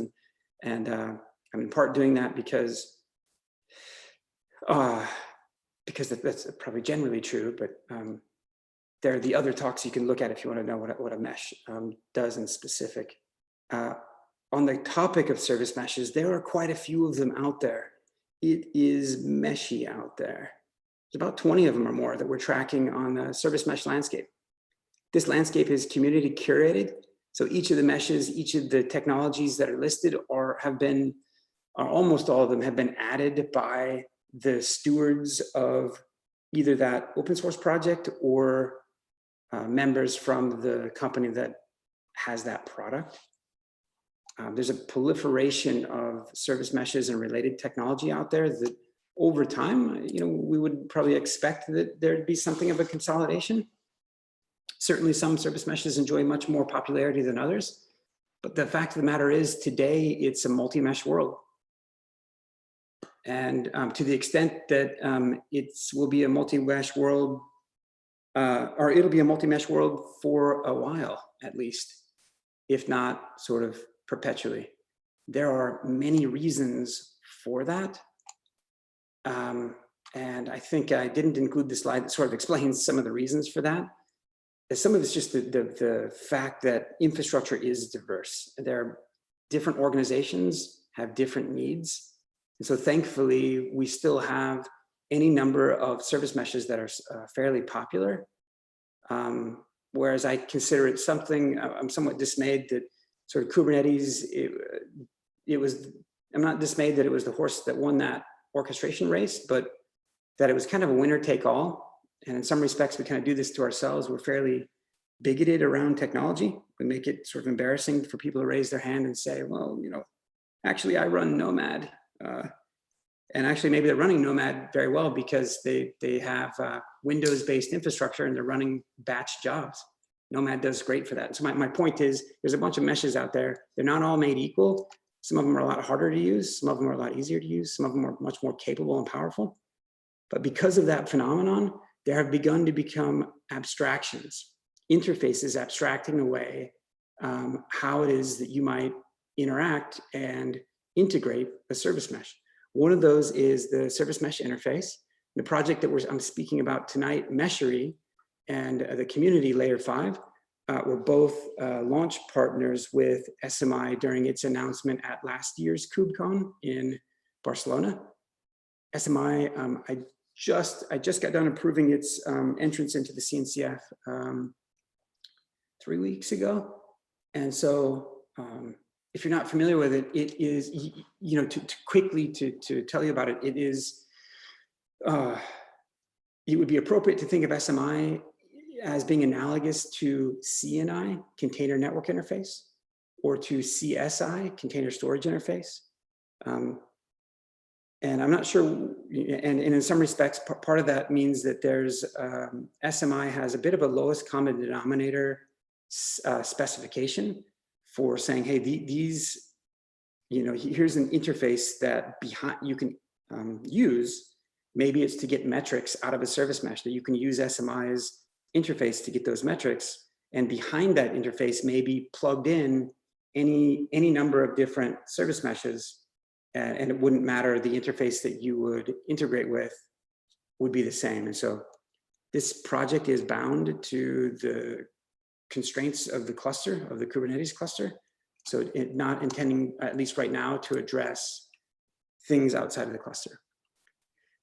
Speaker 2: and I'm in part doing that because that's probably generally true, but there are the other talks you can look at if you want to know what a mesh does in specific. on the topic of service meshes, there are quite a few of them out there. It is meshy out there. There's about 20 of them or more that we're tracking on the service mesh landscape. This landscape is community curated. So each of the meshes, each of the technologies that are listed almost all of them have been added by the stewards of either that open source project or members from the company that has that product. There's a proliferation of service meshes and related technology out there that over time, we would probably expect that there'd be something of a consolidation. Certainly some service meshes enjoy much more popularity than others, but the fact of the matter is today it's a multi-mesh world. And to the extent that will be a multi-mesh world, or it'll be a multi-mesh world for a while at least, if not sort of perpetually. There are many reasons for that. And I think I didn't include the slide that sort of explains some of the reasons for that. Some of it's just the fact that infrastructure is diverse. There are different organizations have different needs. And so thankfully, we still have any number of service meshes that are fairly popular. Whereas I consider it something, I'm somewhat dismayed that sort of Kubernetes, I'm not dismayed that it was the horse that won that orchestration race, but that it was kind of a winner take all. And in some respects, we kind of do this to ourselves. We're fairly bigoted around technology. We make it sort of embarrassing for people to raise their hand and say, well, actually I run Nomad. And actually maybe they're running Nomad very well because they have Windows-based infrastructure and they're running batch jobs. Nomad does great for that. So my point is there's a bunch of meshes out there. They're not all made equal. Some of them are a lot harder to use. Some of them are a lot easier to use. Some of them are much more capable and powerful. But because of that phenomenon, there have begun to become abstractions, interfaces abstracting away how it is that you might interact and integrate a service mesh. One of those is the service mesh interface. The project that I'm speaking about tonight, Meshery, and the community layer 5 were both launch partners with SMI during its announcement at last year's KubeCon in Barcelona. SMI, I just got done approving its entrance into the CNCF 3 weeks ago. And so if you're not familiar with it, it is, to tell you about it, it is, it would be appropriate to think of SMI as being analogous to CNI, Container Network Interface, or to CSI, Container Storage Interface. And I'm not sure, and in some respects, part of that means that there's, SMI has a bit of a lowest common denominator specification for saying, hey, these, here's an interface that you can use. Maybe it's to get metrics out of a service mesh that you can use SMI's interface to get those metrics. And behind that interface may be plugged in any number of different service meshes. And it wouldn't matter, the interface that you would integrate with would be the same. And so this project is bound to the constraints of the cluster, of the Kubernetes cluster. So it not intending, at least right now, to address things outside of the cluster.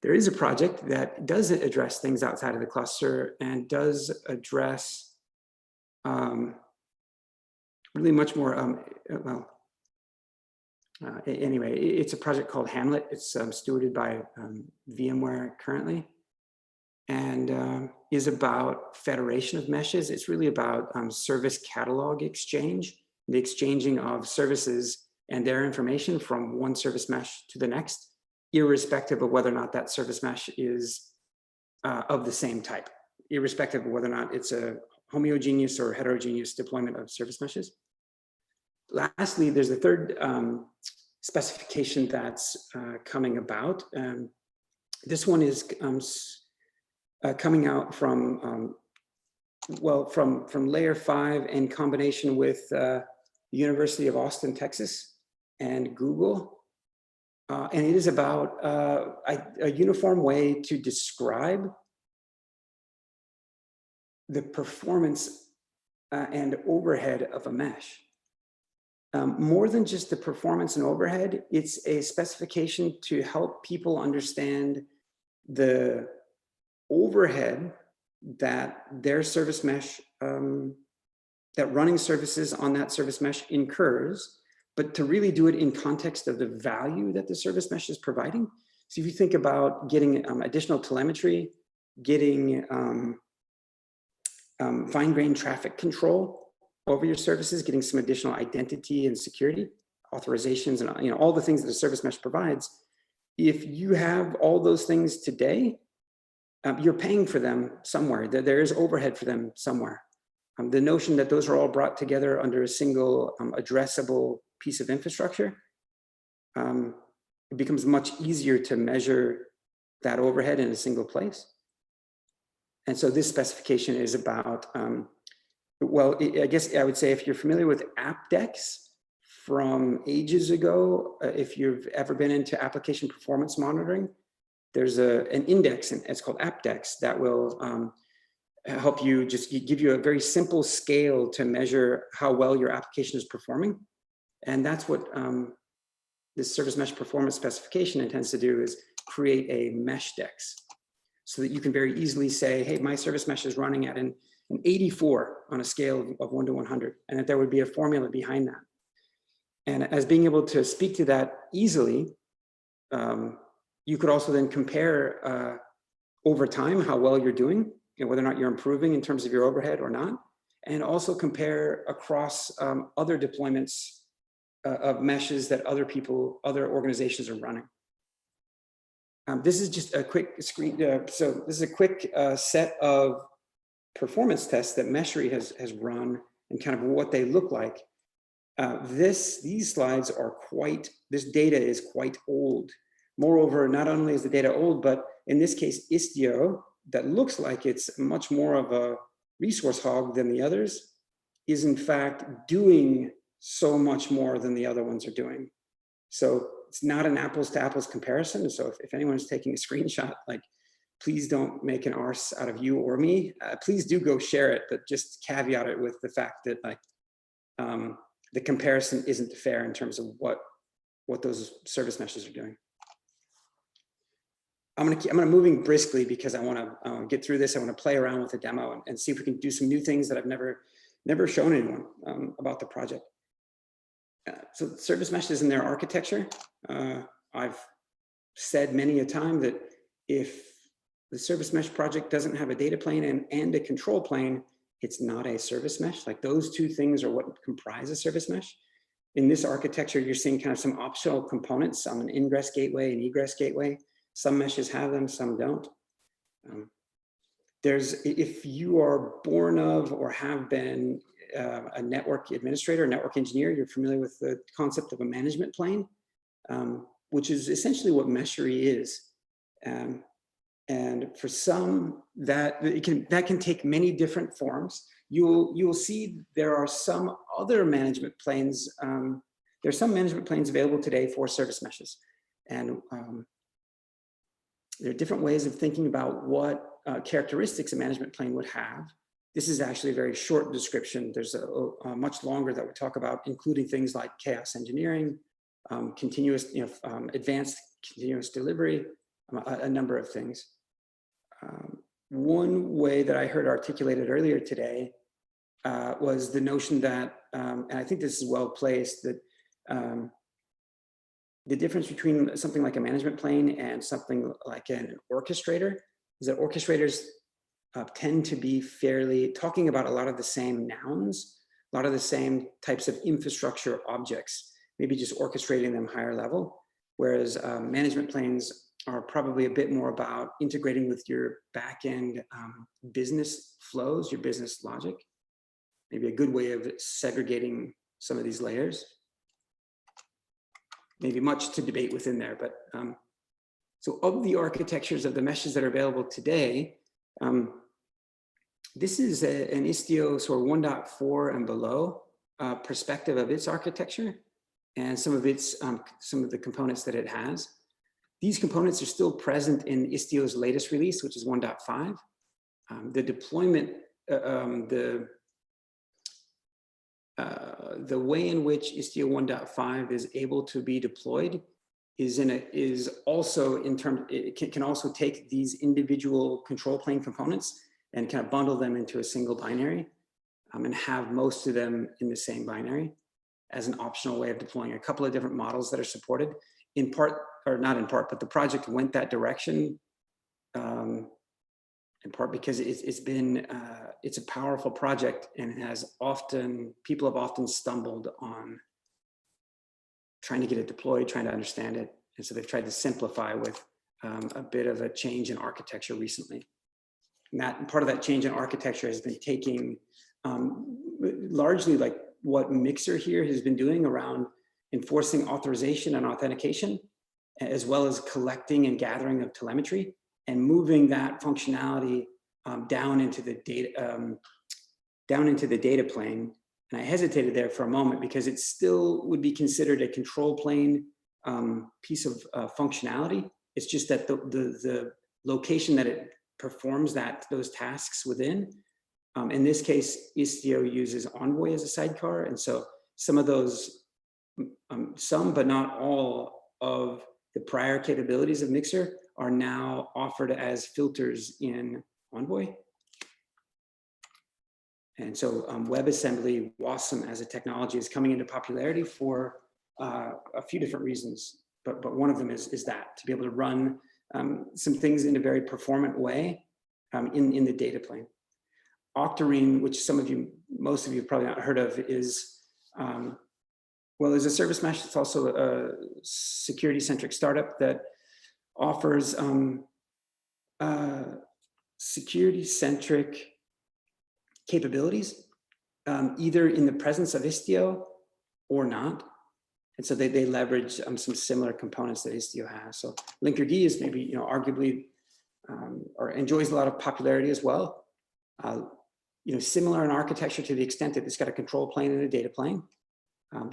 Speaker 2: There is a project that does address things outside of the cluster and does address really much more, anyway, it's a project called Hamlet. It's stewarded by VMware currently, and is about federation of meshes. It's really about service catalog exchange, the exchanging of services and their information from one service mesh to the next, irrespective of whether or not that service mesh is of the same type, irrespective of whether or not it's a homogeneous or heterogeneous deployment of service meshes. Lastly, there's a third specification that's coming about. This one is coming out from, from layer 5 in combination with the University of Austin, Texas, and Google. And it is about a uniform way to describe the performance and overhead of a mesh. more than just the performance and overhead, it's a specification to help people understand the overhead that their service mesh, that running services on that service mesh incurs, but to really do it in context of the value that the service mesh is providing. So if you think about getting additional telemetry, getting fine-grained traffic control over your services, getting some additional identity and security, authorizations, and all the things that a service mesh provides. If you have all those things today, you're paying for them somewhere. There is overhead for them somewhere. The notion that those are all brought together under a single addressable piece of infrastructure, it becomes much easier to measure that overhead in a single place. And so this specification is about, well, I guess I would say if you're familiar with app decks from ages ago, if you've ever been into application performance monitoring, there's an index, and it's called app decks, that will help you just give you a very simple scale to measure how well your application is performing. And that's what this service mesh performance specification intends to do, is create a mesh dex so that you can very easily say, hey, my service mesh is running at an 84 on a scale of 1 to 100, and that there would be a formula behind that. And as being able to speak to that easily, you could also then compare over time how well you're doing, whether or not you're improving in terms of your overhead or not, and also compare across other deployments of meshes that other organizations are running. This is just a quick screen. So this is a quick set of performance tests that Meshery has run and kind of what they look like. These slides are this data is quite old. Moreover, not only is the data old, but in this case, Istio, that looks like it's much more of a resource hog than the others, is in fact doing so much more than the other ones are doing. So it's not an apples to apples comparison. So if anyone's taking a screenshot, like, please don't make an arse out of you or me. Please do go share it, but just caveat it with the fact that the comparison isn't fair in terms of what those service meshes are doing. I'm gonna moving briskly because I want to get through this. I want to play around with the demo and see if we can do some new things that I've never shown anyone about the project. So service meshes in their architecture. I've said many a time that if the service mesh project doesn't have a data plane and a control plane, it's not a service mesh. Like, those two things are what comprise a service mesh. In this architecture, you're seeing kind of some optional components, an ingress gateway and egress gateway. Some meshes have them, some don't. If you are born of or have been a network administrator, network engineer, you're familiar with the concept of a management plane, which is essentially what Meshery is. And for some, that can take many different forms. You'll see there are some other management planes. There's some management planes available today for service meshes, and there are different ways of thinking about what characteristics a management plane would have. This is actually a very short description. There's a much longer that we talk about, including things like chaos engineering, continuous, advanced continuous delivery, a number of things. One way that I heard articulated earlier today was the notion that, and I think this is well placed, that the difference between something like a management plane and something like an orchestrator is that orchestrators tend to be talking about a lot of the same nouns, a lot of the same types of infrastructure objects, maybe just orchestrating them higher level, whereas management planes are probably a bit more about integrating with your back-end business flows, your business logic. Maybe a good way of segregating some of these layers. Maybe much to debate within there, but so of the architectures of the meshes that are available today, this is an Istio sort of 1.4 and below perspective of its architecture and some of the components that it has. These components are still present in Istio's latest release, which is 1.5. The deployment, the way in which Istio 1.5 is able to be deployed is also in terms, it can also take these individual control plane components and kind of bundle them into a single binary and have most of them in the same binary as an optional way of deploying a couple of different models that are supported in part, or not in part, but the project went that direction in part because it's a powerful project and people have often stumbled on trying to get it deployed, trying to understand it. And so they've tried to simplify with a bit of a change in architecture recently. And part of that change in architecture has been taking largely like what Mixer here has been doing around enforcing authorization and authentication, as well as collecting and gathering of telemetry, and moving that functionality down into the data plane. And I hesitated there for a moment because it still would be considered a control plane piece of functionality. It's just that the location that it performs those tasks within. In this case, Istio uses Envoy as a sidecar, and so some of those, some but not all of the prior capabilities of Mixer are now offered as filters in Envoy. And so WebAssembly, WASM as a technology is coming into popularity for a few different reasons, but one of them is that, to be able to run some things in a very performant way in the data plane. Octarine, which most of you have probably not heard of, is, well, there's a service mesh that's also a security-centric startup that offers security-centric capabilities, either in the presence of Istio or not. And so they leverage some similar components that Istio has. So Linkerd is maybe, arguably, or enjoys a lot of popularity as well. Similar in architecture to the extent that it's got a control plane and a data plane.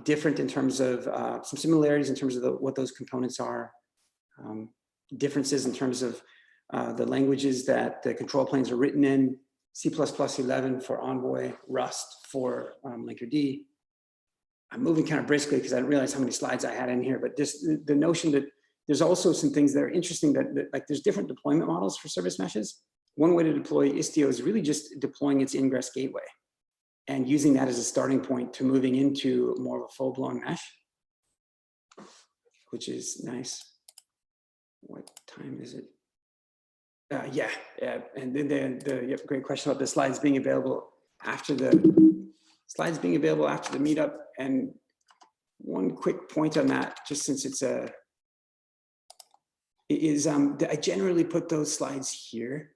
Speaker 2: Different in terms of some similarities in terms of what those components are. Differences in terms of the languages that the control planes are written in. C++11 for Envoy, Rust for Linkerd. I'm moving kind of briskly because I didn't realize how many slides I had in here, but just the notion that there's also some things that are interesting that like there's different deployment models for service meshes. One way to deploy Istio is really just deploying its ingress gateway and using that as a starting point to moving into more of a full-blown mesh, which is nice. What time is it? Yeah, and then great question about the slides being available after the meetup. And one quick point on that, just since I generally put those slides here.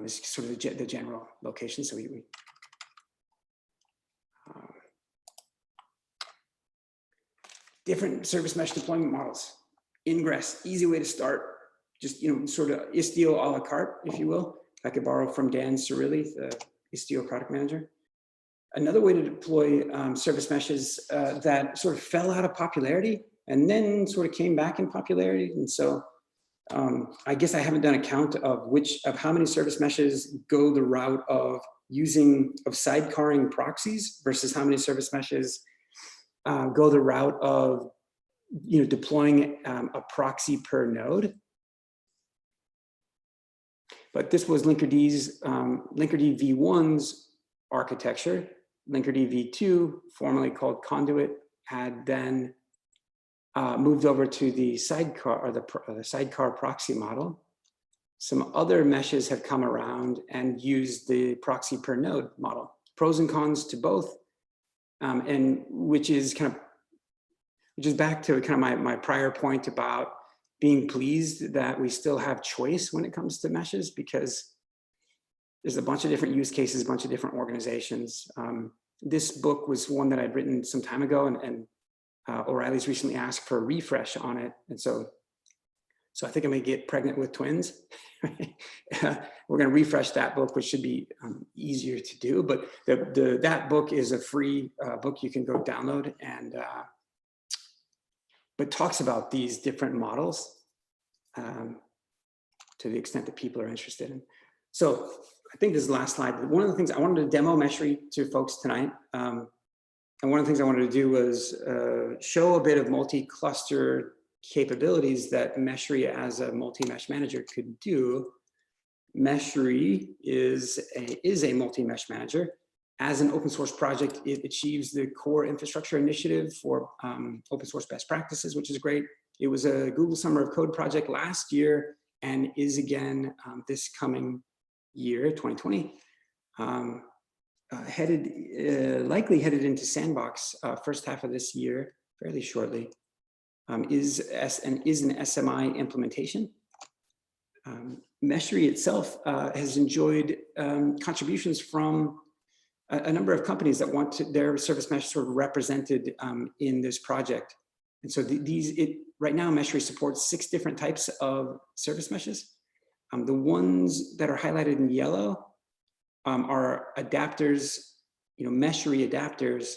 Speaker 2: It's sort of the general location. So we different service mesh deployment models. Ingress, easy way to start. Just, sort of Istio a la carte, if you will. I could borrow from Dan Cirilli, the Istio product manager. Another way to deploy service meshes that sort of fell out of popularity and then sort of came back in popularity. And so I guess I haven't done a count of how many service meshes go the route of sidecarring proxies versus how many service meshes go the route of deploying a proxy per node. But this was Linkerd v1's architecture. Linkerd v2, formerly called Conduit, had then moved over to the sidecar or the sidecar proxy model. Some other meshes have come around and used the proxy per node model. Pros and cons to both, and which is back to kind of my prior point about being pleased that we still have choice when it comes to meshes, because there's a bunch of different use cases, a bunch of different organizations. This book was one that I'd written some time ago, and O'Reilly's recently asked for a refresh on it. And so I think I'm gonna get pregnant with twins. We're gonna refresh that book, which should be easier to do. But that book is a free book you can go download, and but talks about these different models to the extent that people are interested in. So I think this is the last slide. One of the things I wanted to demo Meshery to folks tonight. And one of the things I wanted to do was show a bit of multi-cluster capabilities that Meshery as a multi-mesh manager could do. Meshery is a multi-mesh manager. As an open source project, it achieves the core infrastructure initiative for open source best practices, which is great. It was a Google Summer of Code project last year and is again this coming year, 2020. Likely headed into Sandbox first half of this year, fairly shortly, is an SMI implementation. Meshery itself has enjoyed contributions from a number of companies that want their service mesh sort of represented in this project. And so right now, Meshery supports 6 different types of service meshes. The ones that are highlighted in yellow are adapters, Meshery adapters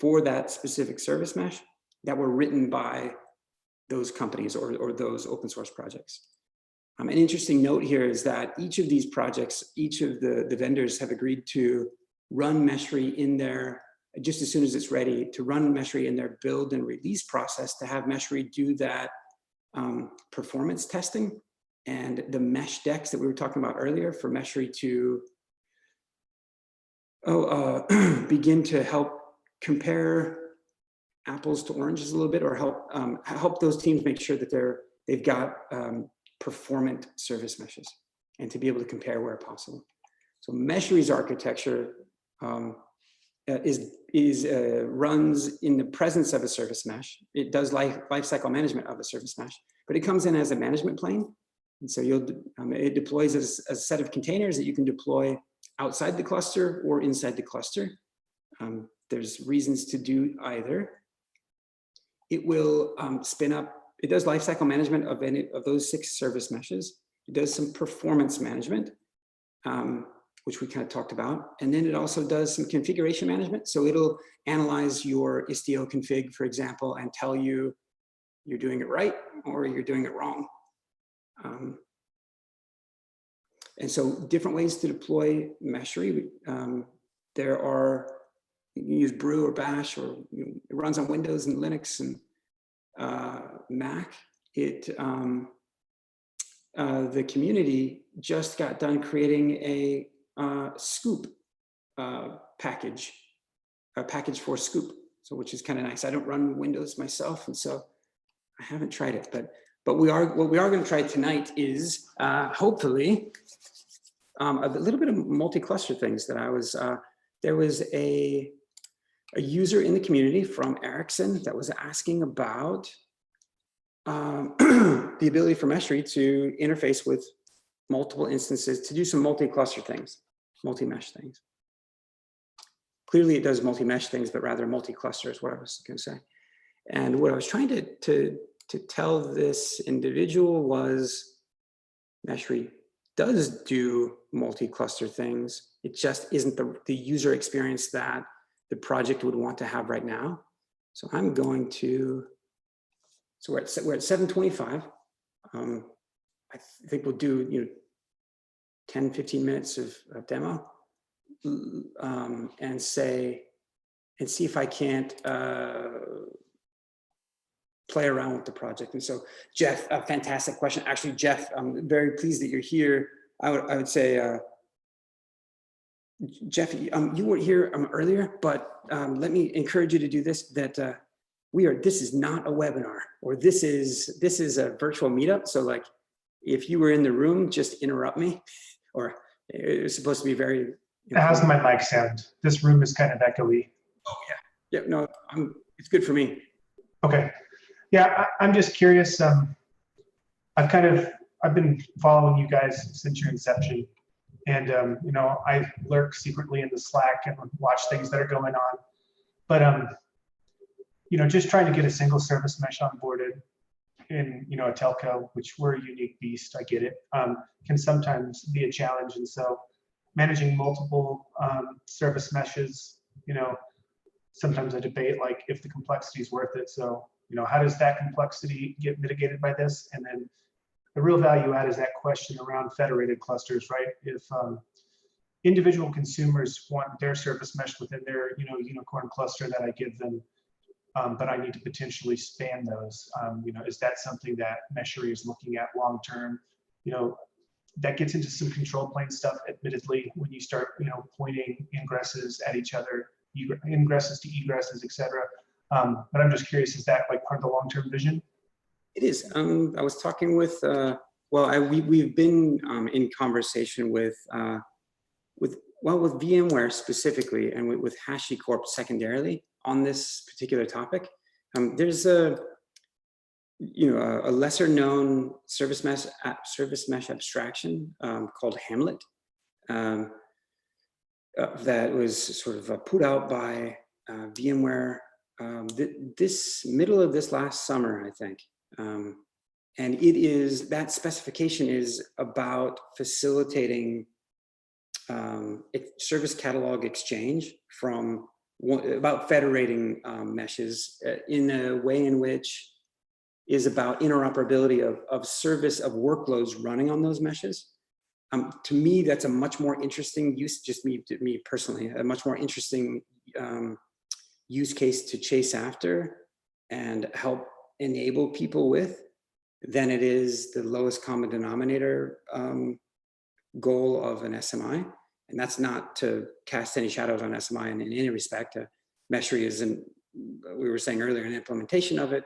Speaker 2: for that specific service mesh that were written by those companies or those open source projects. An interesting note here is that each of these projects, each of the vendors have agreed to run Meshery in their, just as soon as it's ready, to run Meshery in their build and release process, to have Meshery do that performance testing and the mesh decks that we were talking about earlier for Meshery to begin to help compare apples to oranges a little bit, or help those teams make sure that they've got performant service meshes and to be able to compare where possible. So Meshery's architecture runs in the presence of a service mesh. It does lifecycle management of a service mesh, but it comes in as a management plane. And so it deploys as a set of containers that you can deploy outside the cluster or inside the cluster. There's reasons to do either. It will spin up, it does lifecycle management of any of those 6 service meshes. It does some performance management, which we kind of talked about. And then it also does some configuration management. So it'll analyze your Istio config, for example, and tell you you're doing it right or you're doing it wrong. And so different ways to deploy Meshery. There are, you can use Brew or Bash, or it runs on Windows and Linux and Mac. The community just got done creating a Scoop package, a package for Scoop, so which is kind of nice. I don't run Windows myself, and so I haven't tried it, but what we are going to try tonight is hopefully a little bit of multi-cluster things that I was. There was a user in the community from Ericsson that was asking about the ability for Meshery to interface with multiple instances to do some multi-cluster things, multi-mesh things. Clearly it does multi-mesh things, but rather multi-cluster is what I was going to say. And what I was trying to tell this individual was Meshery does do multi-cluster things. It just isn't the user experience that the project would want to have right now. So I'm going to, so we're at 7:25. I think we'll do 10, 15 minutes of demo and see if I can't play around with the project. And so Jeff, a fantastic question. Actually, Jeff, I'm very pleased that you're here. I would say, Jeff, you weren't here earlier, but let me encourage you to do this, that this is not a webinar, or this is a virtual meetup. So like, if you were in the room, just interrupt me, or it's supposed to be very.
Speaker 5: How's my mic sound? This room is kind of echoey.
Speaker 2: Oh yeah. Yeah, no, it's good for me.
Speaker 5: Okay. Yeah, I'm just curious. I've been following you guys since your inception. And, I lurk secretly in the Slack and watch things that are going on. But, just trying to get a single service mesh onboarded in, a telco, which we're a unique beast, I get it, can sometimes be a challenge. And so managing multiple service meshes, sometimes I debate like if the complexity is worth it. So, how does that complexity get mitigated by this? And then the real value add is that question around federated clusters, right? If individual consumers want their service mesh within their, unicorn cluster that I give them, but I need to potentially span those. Is that something that Meshery is looking at long term? That gets into some control plane stuff, admittedly, when you start, pointing ingresses at each other, ingresses to egresses, etc. But I'm just curious, is that like part of the long-term vision?
Speaker 2: It is. I was talking with, we've been in conversation with VMware specifically, and with HashiCorp secondarily on this particular topic. There's a lesser known service mesh abstraction called Hamlet that was sort of put out by VMware this middle of this last summer, I think. And that specification is about facilitating service catalog exchange about federating meshes in a way in which is about interoperability of service of workloads running on those meshes. To me, that's a much more interesting use, just me personally, a much more interesting use case to chase after and help enable people with than it is the lowest common denominator goal of an SMI. And that's not to cast any shadows on SMI in any respect. Meshery is, we were saying earlier, an implementation of it,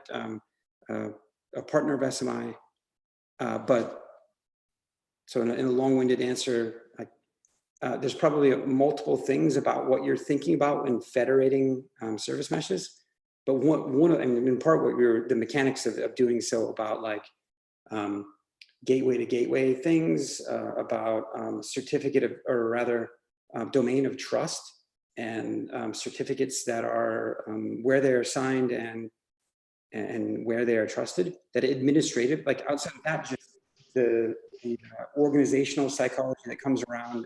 Speaker 2: a partner of SMI. But so in a long-winded answer, there's probably multiple things about what you're thinking about when federating service meshes. But in part, the mechanics of doing so about like gateway to gateway things, about certificate of, or rather domain of trust, and certificates that are where they are signed and where they are trusted, that administrative, like outside of that, just the organizational psychology that comes around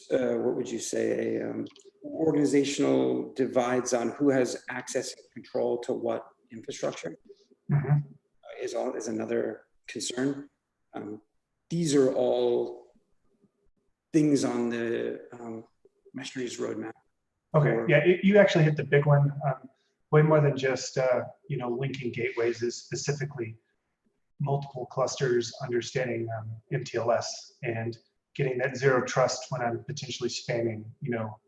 Speaker 2: what would you say, organizational divides on who has access and control to what infrastructure is another concern. These are all things on the Meshery's roadmap.
Speaker 5: Okay, yeah, you actually hit the big one. Way more than just linking gateways, is specifically multiple clusters, understanding MTLS, and getting that zero trust when I'm potentially spanning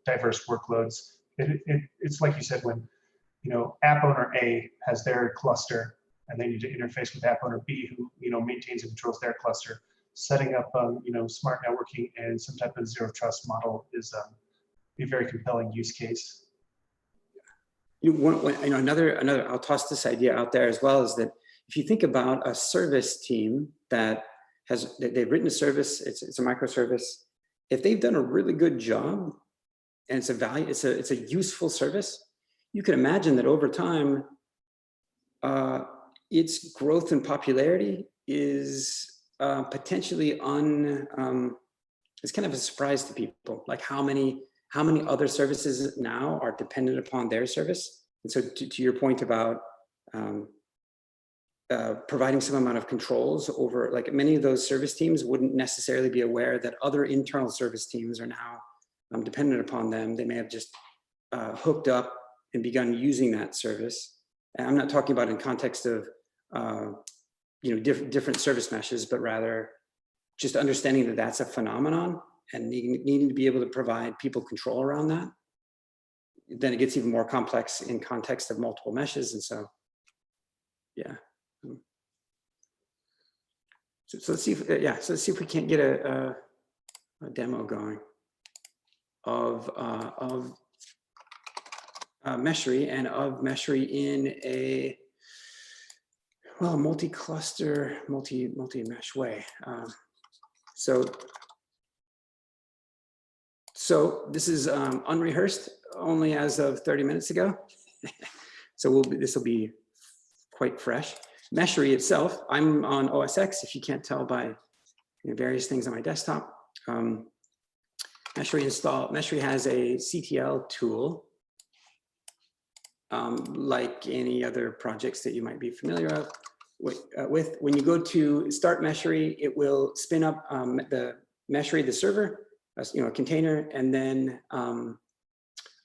Speaker 5: diverse workloads. It's like you said, when app owner A has their cluster and they need to interface with app owner B, who maintains and controls their cluster. Setting up smart networking and some type of zero trust model is a very compelling use case.
Speaker 2: Another, I'll toss this idea out there as well, is that if you think about a service team that they've written a service, it's a microservice. If they've done a really good job and it's a useful service, you can imagine that over time, its growth and popularity is potentially it's kind of a surprise to people, like how many other services now are dependent upon their service. And so to your point about providing some amount of controls over, like many of those service teams wouldn't necessarily be aware that other internal service teams are now dependent upon them. They may have just hooked up and begun using that service. And I'm not talking about in context of different service meshes, but rather just understanding that that's a phenomenon and needing to be able to provide people control around that. Then it gets even more complex in context of multiple meshes. And so, yeah. So let's see if we can't get a demo going of Meshery, and of Meshery in a multi-cluster, multi-mesh way. So this is unrehearsed, only as of 30 minutes ago. So this will be quite fresh. Meshery itself, I'm on OS X, if you can't tell by various things on my desktop. Meshery has a CTL tool, like any other projects that you might be familiar with. when you go to start Meshery, it will spin up the Meshery, the server, a container, and then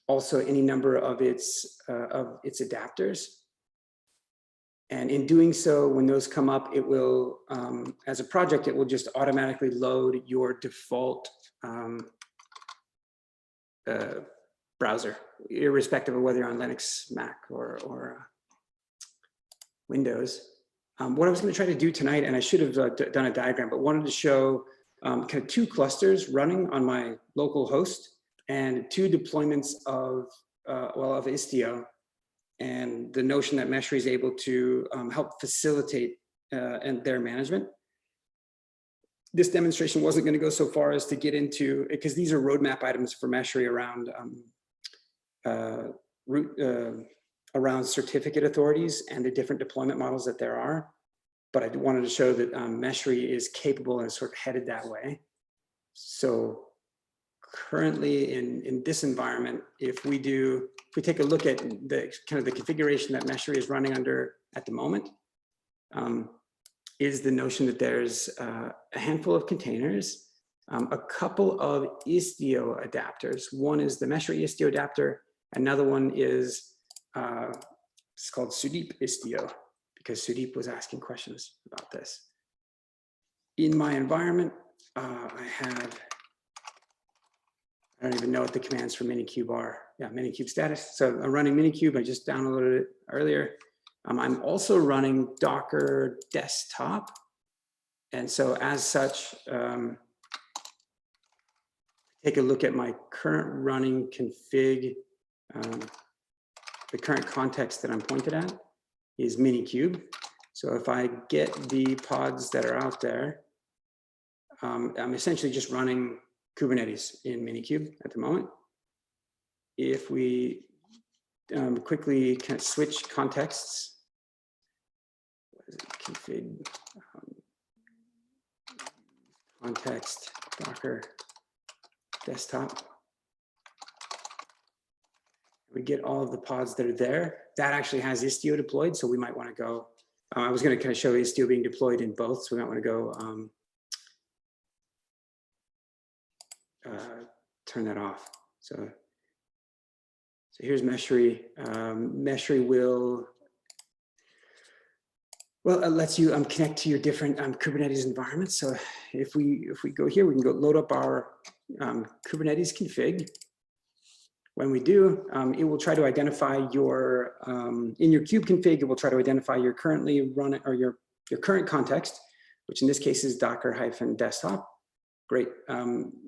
Speaker 2: also any number of its adapters. And in doing so, when those come up, it will, as a project, it will just automatically load your default browser, irrespective of whether you're on Linux, Mac, or Windows. What I was going to try to do tonight, and I should have done a diagram, but wanted to show kind of 2 clusters running on my local host and 2 deployments of Istio, and the notion that Meshery is able to help facilitate and their management. This demonstration wasn't going to go so far as to get into, because these are roadmap items for Meshery around around certificate authorities and the different deployment models that there are. But I wanted to show that Meshery is capable and sort of headed that way. So currently in this environment, if we take a look at the kind of the configuration that Meshery is running under at the moment, is the notion that there's a handful of containers, a couple of Istio adapters. One is the Meshery Istio adapter. Another one is it's called Sudeep Istio, because Sudeep was asking questions about this. In my environment, I don't even know what the commands for Minikube are. Yeah, Minikube status. So I'm running Minikube. I just downloaded it earlier. I'm also running Docker desktop. And so as such, take a look at my current running config. The current context that I'm pointed at is Minikube. So if I get the pods that are out there, I'm essentially just running Kubernetes in Minikube at the moment. If we quickly kind of switch contexts, what is it? Config context Docker desktop. We get all of the pods that are there. That actually has Istio deployed, so we might want to go. I was going to kind of show Istio being deployed in both, so we might want to go turn that off. So here's Meshery. Meshery will, it lets you connect to your different Kubernetes environments. So if we go here, we can go load up our Kubernetes config. When we do, it will try to identify your, in your kube config, it will try to identify your currently running, or your current context, which in this case is Docker-desktop. Great.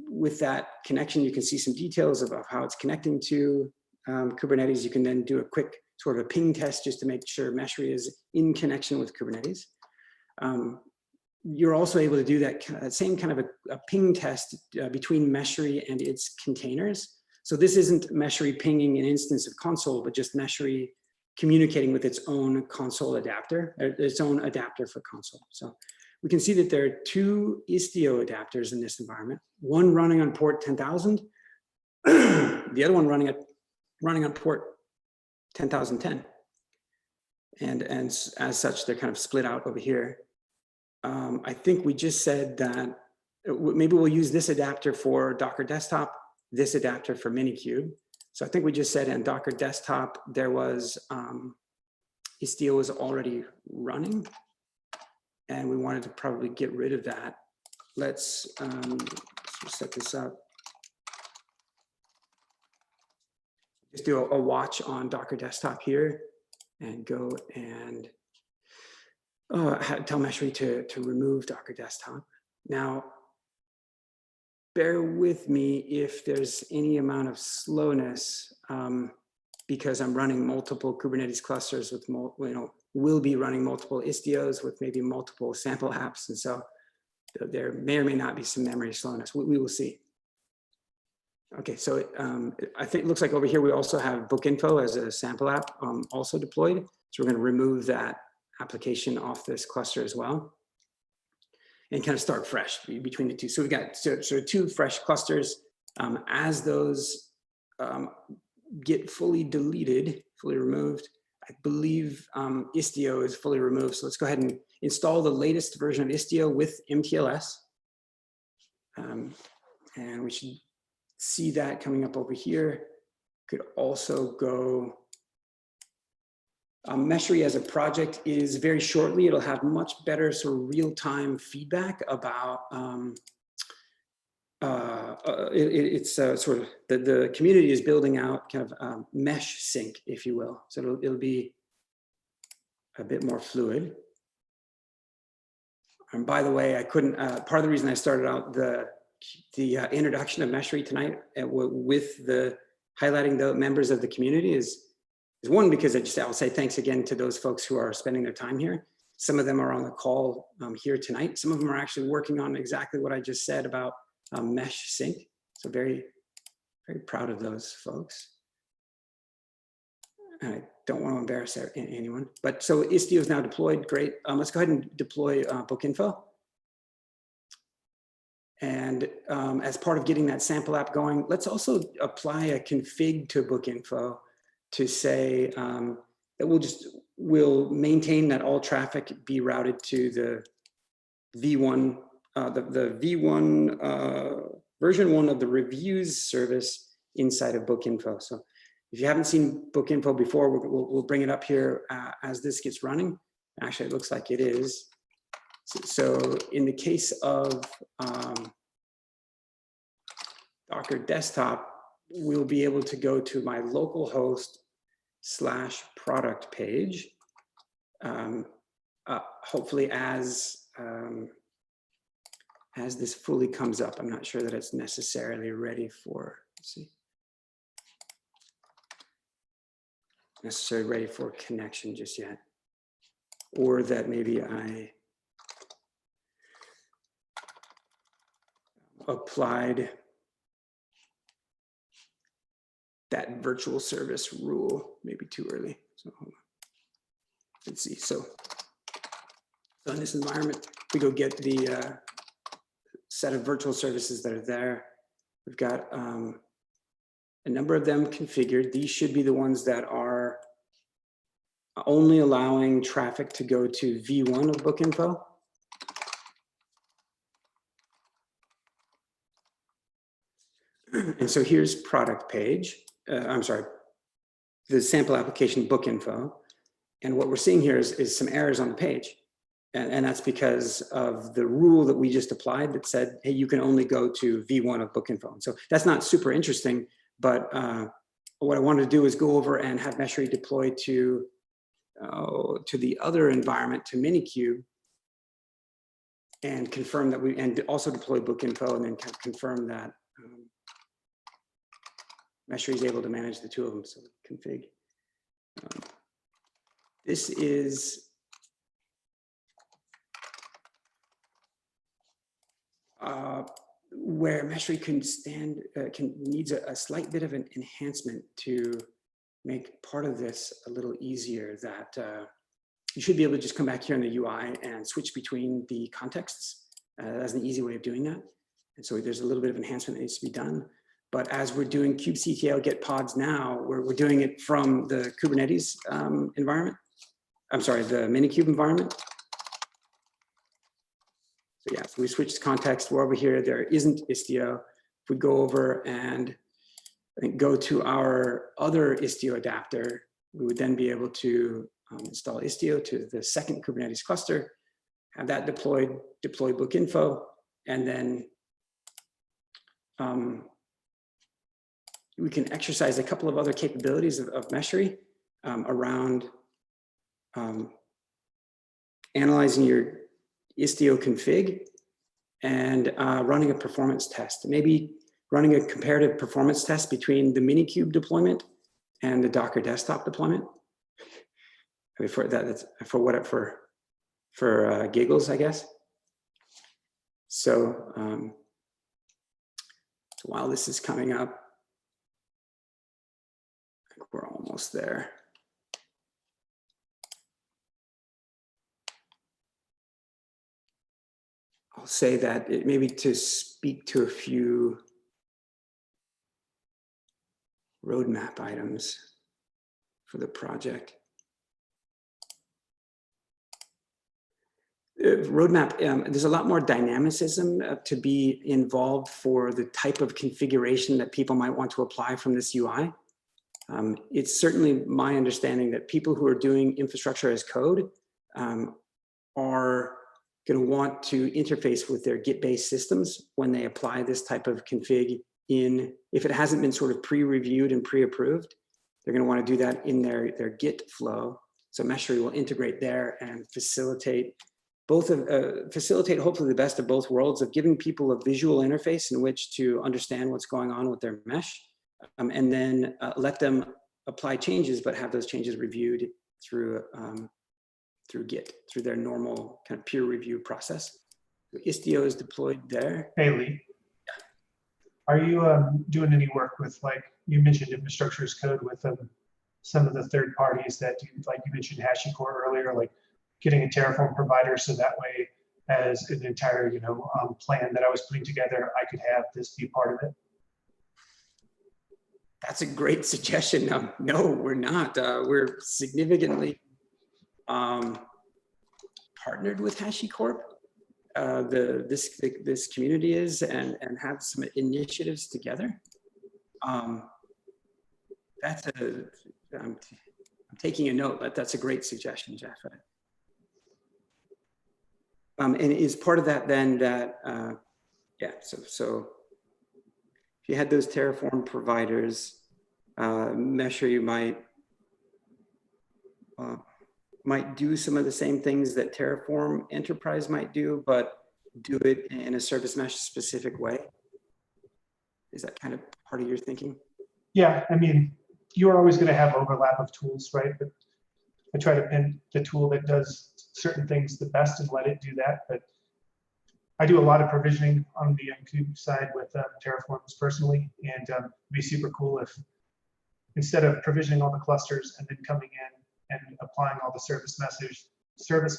Speaker 2: With that connection, you can see some details of how it's connecting to Kubernetes. You can then do a quick sort of a ping test just to make sure Meshery is in connection with Kubernetes. You're also able to do that same kind of a ping test between Meshery and its containers. So this isn't Meshery pinging an instance of console, but just Meshery communicating with its own console adapter, its own adapter for console. So we can see that there are 2 Istio adapters in this environment, one running on port 10,000, the other one running on port 10,010. And as such, they're kind of split out over here. I think we just said that maybe we'll use this adapter for Docker desktop, this adapter for Minikube. So I think we just said in Docker desktop, there was, Istio was already running, and we wanted to probably get rid of that. Let's set this up. Just do a watch on Docker desktop here and go and tell Meshery to remove Docker desktop. Now, bear with me if there's any amount of slowness because I'm running multiple Kubernetes clusters with, will be running multiple Istios with maybe multiple sample apps. And so there may or may not be some memory slowness. We will see. Okay, so I think it looks like over here we also have book info as a sample app also deployed. So we're going to remove that application off this cluster as well and kind of start fresh between the two. So we've got sort of 2 fresh clusters. As those get fully deleted, fully removed, I believe Istio is fully removed. So let's go ahead and install the latest version of Istio with MTLS. And we should see that coming up over here. Could also go, Meshery as a project is very shortly, it'll have much better sort of real-time feedback about, it's sort of, the community is building out kind of mesh sync, if you will. So it'll be a bit more fluid. And by the way, I couldn't, part of the reason I started out the introduction of Meshery tonight with the highlighting the members of the community is one, because I'll say thanks again to those folks who are spending their time here. Some of them are on the call here tonight. Some of them are actually working on exactly what I just said about mesh sync. So very, very proud of those folks. I don't want to embarrass anyone, but so Istio is now deployed. Great. Let's go ahead and deploy book info. And as part of getting that sample app going, let's also apply a config to book info to say that we'll maintain that all traffic be routed to the V1, the V1 version 1 of the reviews service inside of book info. So if you haven't seen book info before, we'll bring it up here as this gets running. Actually, it looks like it is. So in the case of Docker desktop, we'll be able to go to my localhost /product page. Hopefully as this fully comes up. I'm not sure that it's necessarily ready for, let's see. Necessarily ready for connection just yet. Or that maybe I applied that virtual service rule maybe too early. So hold on. Let's see. So in this environment, we go get the set of virtual services that are there. We've got a number of them configured. These should be the ones that are only allowing traffic to go to V1 of book info. And so here's product page. I'm sorry, the sample application book info. And what we're seeing here is some errors on the page. And that's because of the rule that we just applied that said, hey, you can only go to V1 of book info. And so that's not super interesting, but what I wanted to do is go over and have Meshery deploy to the other environment, to Minikube, and confirm that and also deploy book info, and then confirm that Meshery is able to manage the two of them. So config. This is where Meshery needs a slight bit of an enhancement to make part of this a little easier. That you should be able to just come back here in the UI and switch between the contexts. That's an easy way of doing that. And so there's a little bit of enhancement that needs to be done. But as we're doing kubectl get pods now, we're doing it from the Kubernetes environment. I'm sorry, the Minikube environment. So yeah, so we switched context. We're over here. There isn't Istio. If we go over and I think go to our other Istio adapter, we would then be able to install Istio to the second Kubernetes cluster, have that deployed, deploy book info, and then we can exercise a couple of other capabilities of Meshery around analyzing your Istio config and running a performance test. Maybe running a comparative performance test between the Minikube deployment and the Docker desktop deployment. I mean, for giggles, I guess. So while this is coming up, I think we're almost there. I'll say that maybe to speak to a few roadmap items for the project. roadmap, there's a lot more dynamicism to be involved for the type of configuration that people might want to apply from this UI. It's certainly my understanding that people who are doing infrastructure as code are going to want to interface with their Git-based systems when they apply this type of config in, if it hasn't been sort of pre-reviewed and pre-approved, they're going to want to do that in their Git flow. So Meshery will integrate there and facilitate both of, facilitate hopefully the best of both worlds of giving people a visual interface in which to understand what's going on with their mesh, and then let them apply changes, but have those changes reviewed through through Git, through their normal kind of peer review process. So Istio is deployed there.
Speaker 5: Hey, Lee. Are you doing any work with, like, you mentioned infrastructure as code with some of the third parties that do, like you mentioned HashiCorp earlier, like getting a Terraform provider so that way as an entire, you know, plan that I was putting together, I could have this be part of it?
Speaker 2: That's a great suggestion. No, we're not. We're significantly partnered with HashiCorp. This community is, and have some initiatives together. That's I'm taking a note, but that's a great suggestion, Jeff. And is part of that then that, yeah, so if you had those Terraform providers, Meshery might do some of the same things that Terraform Enterprise might do, but do it in a service mesh specific way. Is that kind of part of your thinking?
Speaker 5: Yeah, I mean, you're always going to have overlap of tools, right? But I try to pin the tool that does certain things the best and let it do that. But I do a lot of provisioning on the Kube side with Terraforms personally, and it'd be super cool if instead of provisioning all the clusters and then coming in and applying all the service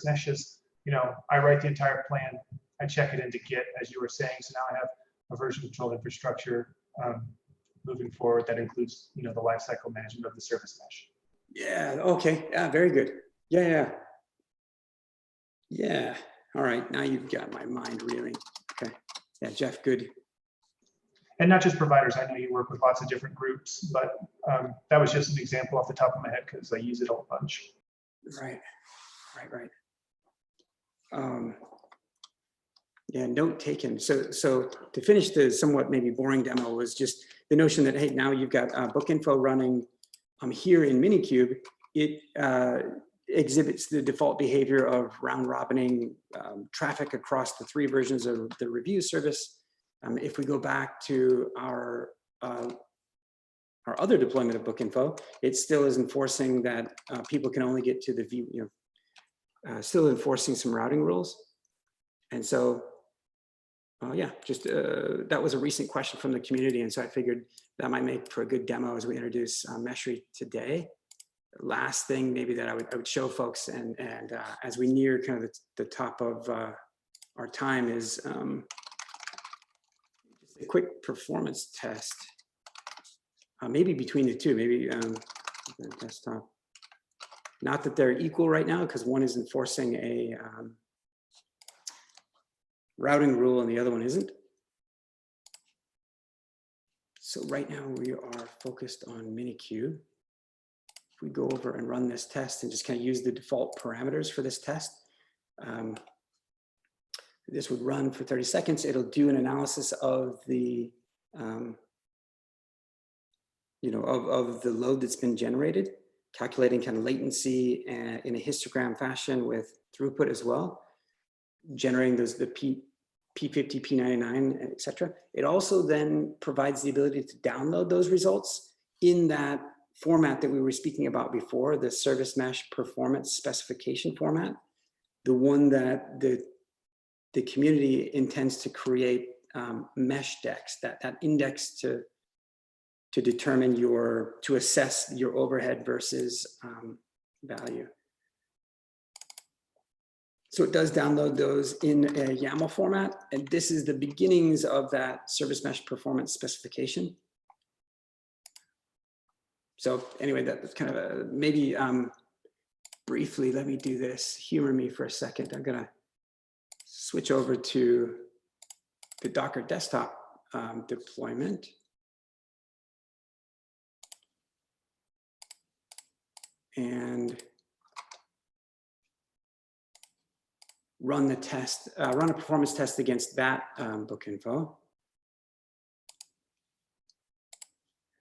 Speaker 5: meshes, you know, I write the entire plan, I check it into Git, as you were saying. So now I have a version control infrastructure moving forward that includes, you know, the lifecycle management of the service mesh.
Speaker 2: Yeah. Okay. Yeah. Very good. Yeah. Yeah. All right. Now you've got my mind reeling. Okay. Yeah, Jeff. Good.
Speaker 5: And not just providers. I know you work with lots of different groups, but that was just an example off the top of my head because I use it a bunch.
Speaker 2: Right. Yeah, note taken. So to finish the somewhat maybe boring demo was just the notion that, hey, now you've got book info running here in Minikube. It exhibits the default behavior of round robining traffic across the 3 versions of the review service. If we go back to our other deployment of book info, it still is enforcing that people can only get to the view, you know, still enforcing some routing rules. And so, yeah, just that was a recent question from the community. And so I figured that might make for a good demo as we introduce Meshery today. Last thing maybe that I would show folks, and as we near kind of the top of our time, is a quick performance test, maybe between the two, maybe desktop. Not that they're equal right now, because one is enforcing a routing rule and the other one isn't. So right now we are focused on Minikube. If we go over and run this test and just kind of use the default parameters for this test, this would run for 30 seconds. It'll do an analysis of the, you know, of the load that's been generated, calculating kind of latency in a histogram fashion with throughput as well, generating those the P50, P99, et cetera. It also then provides the ability to download those results in that format that we were speaking about before, the service mesh performance specification format, the one that the community intends to create mesh decks, that index to determine to assess your overhead versus value. So it does download those in a YAML format, and this is the beginnings of that service mesh performance specification. So anyway, that's kind of a, maybe briefly, let me do this. Humor me for a second. I'm gonna switch over to the Docker desktop deployment. And run the test, run a performance test against that book info.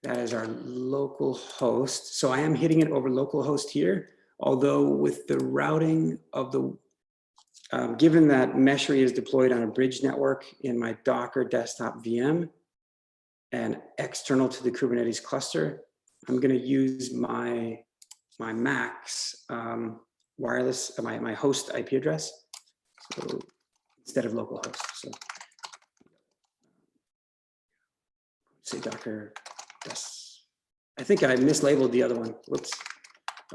Speaker 2: That is our local host. So I am hitting it over localhost here, although with the routing of the, given that Meshery is deployed on a bridge network in my Docker desktop VM and external to the Kubernetes cluster, I'm going to use my Mac's wireless, my host IP address, so instead of localhost. So say Docker. Yes. I think I mislabeled the other one. Whoops.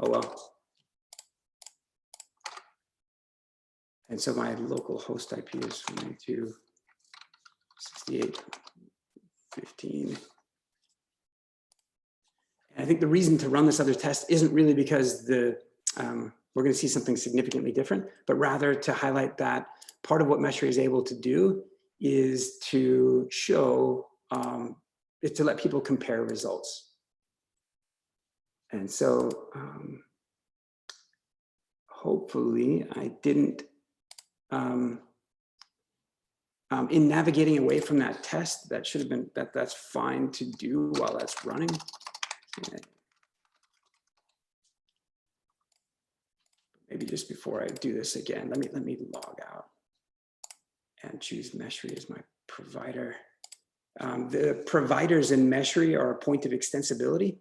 Speaker 2: Oh well. And so my local host IP is 192.68.15. And I think the reason to run this other test isn't really because we're going to see something significantly different, but rather to highlight that part of what Meshery is able to do is to show, is to let people compare results. And so hopefully I didn't, in navigating away from that test, that should have been, that's fine to do while that's running. Maybe just before I do this again, let me log out and choose Meshery as my provider. The providers in Meshery are a point of extensibility.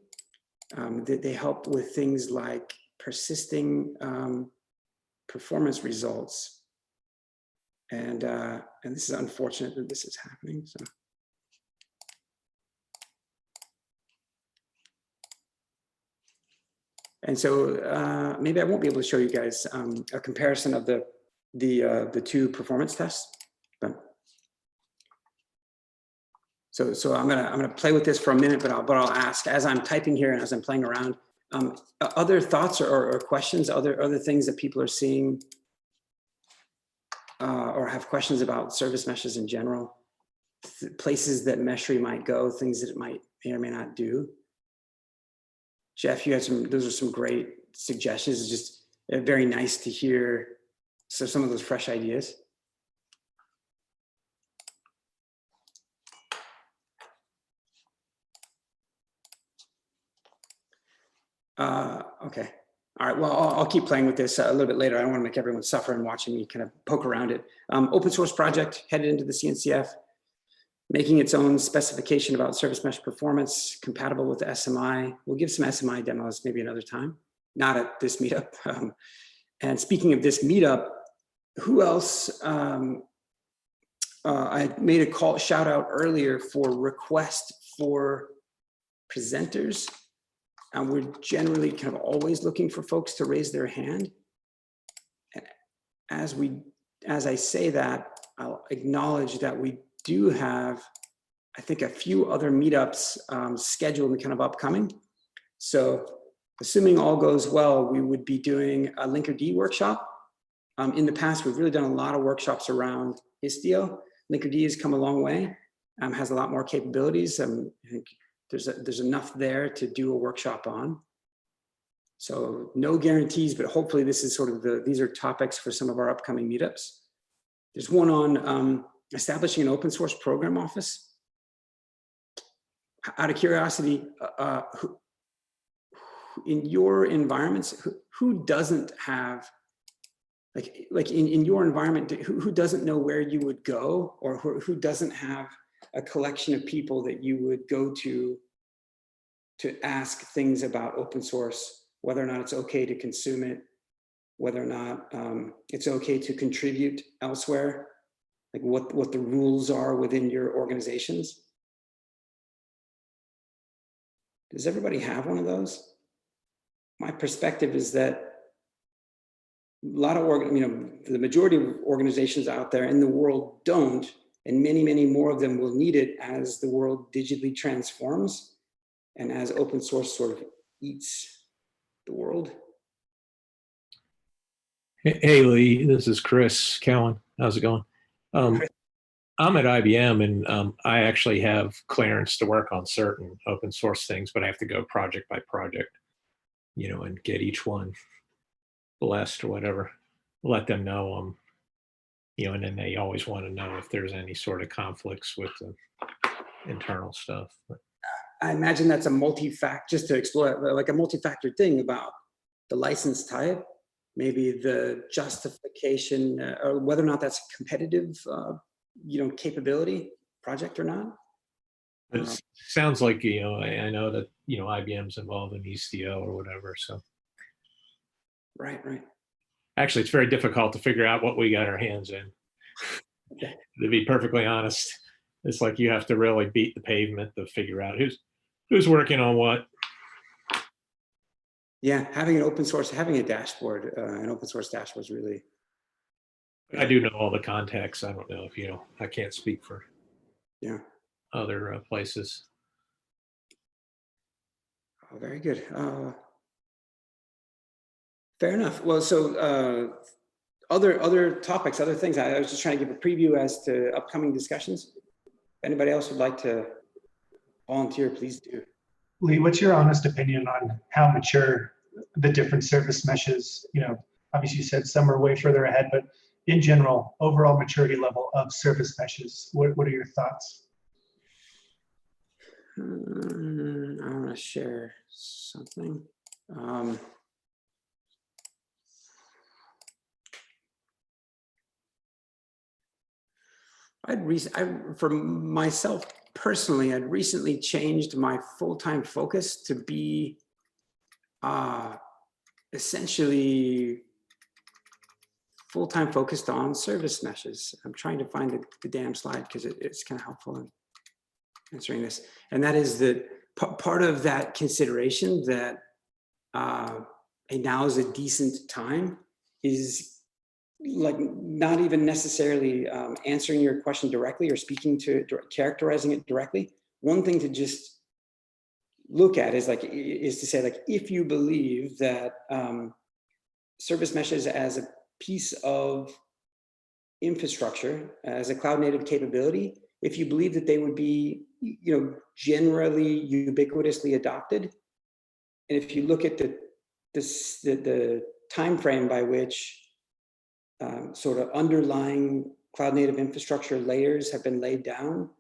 Speaker 2: They help with things like persisting performance results. And this is unfortunate that this is happening. So. And so maybe I won't be able to show you guys a comparison of the two performance tests. But so I'm gonna play with this for a minute, but I'll ask as I'm typing here and as I'm playing around, other thoughts or questions, other things that people are seeing or have questions about service meshes in general, places that Meshery might go, things that it may or may not do. Jeff, you had those are some great suggestions. It's just very nice to hear some of those fresh ideas. Okay. All right. Well, I'll keep playing with this a little bit later. I don't want to make everyone suffer and watching me kind of poke around it. Open source project headed into the CNCF, making its own specification about service mesh performance, compatible with the SMI. We'll give some SMI demos maybe another time, not at this meetup. And speaking of this meetup, who else? I made a shout out earlier for request for presenters. And we're generally kind of always looking for folks to raise their hand. As I say that, I'll acknowledge that we do have, I think, a few other meetups scheduled and kind of upcoming. So assuming all goes well, we would be doing a Linkerd workshop. In the past, we've really done a lot of workshops around Istio. Linkerd has come a long way, has a lot more capabilities. I think there's enough there to do a workshop on. So no guarantees, but hopefully this is sort of these are topics for some of our upcoming meetups. There's one on establishing an open source program office. Out of curiosity, in your environments, who doesn't have, like in your environment, who doesn't know where you would go, or who doesn't have a collection of people that you would go to ask things about open source, whether or not it's okay to consume it, whether or not it's okay to contribute elsewhere, like what the rules are within your organizations? Does everybody have one of those? My perspective is that a lot of the majority of organizations out there in the world don't, and many, many more of them will need it as the world digitally transforms and as open source sort of eats the world.
Speaker 6: Hey, Lee, this is Chris Cowan. How's it going? I'm at IBM, and I actually have clearance to work on certain open source things, but I have to go project by project, and get each one blessed or whatever. Let them know, and then they always want to know if there's any sort of conflicts with the internal stuff. But
Speaker 2: I imagine that's a multi-factor, just to explore, like a multi-factor thing about the license type, maybe the justification, or whether or not that's a competitive, capability project or not.
Speaker 6: it sounds like, I know that, IBM's involved in ECO or whatever. So
Speaker 2: Right.
Speaker 6: actually, it's very difficult to figure out what we got our hands in.
Speaker 2: Okay.
Speaker 6: To be perfectly honest, it's like you have to really beat the pavement to figure out who's working on what.
Speaker 2: Yeah, having a dashboard, an open source dashboard is really.
Speaker 6: I do know all the context. I don't know if I can't speak for other places.
Speaker 2: Oh, very good. Fair enough. Well, so other topics, other things. I was just trying to give a preview as to upcoming discussions. If anybody else would like to volunteer, please do.
Speaker 5: Lee, what's your honest opinion on how mature the different service meshes? Obviously you said some are way further ahead, but in general, overall maturity level of service meshes, what are your thoughts?
Speaker 2: I want to share something. For myself personally, I'd recently changed my full-time focus to be essentially full-time focused on service meshes. I'm trying to find the damn slide because it's kind of helpful in answering this. And that is that part of that consideration that now is a decent time is like not even necessarily answering your question directly or speaking to characterizing it directly. One thing to just look at is to say, like, if you believe that service meshes as a piece of infrastructure, as a cloud native capability, if you believe that they would be, generally ubiquitously adopted, and if you look at the time frame by which sort of underlying cloud native infrastructure layers have been laid down,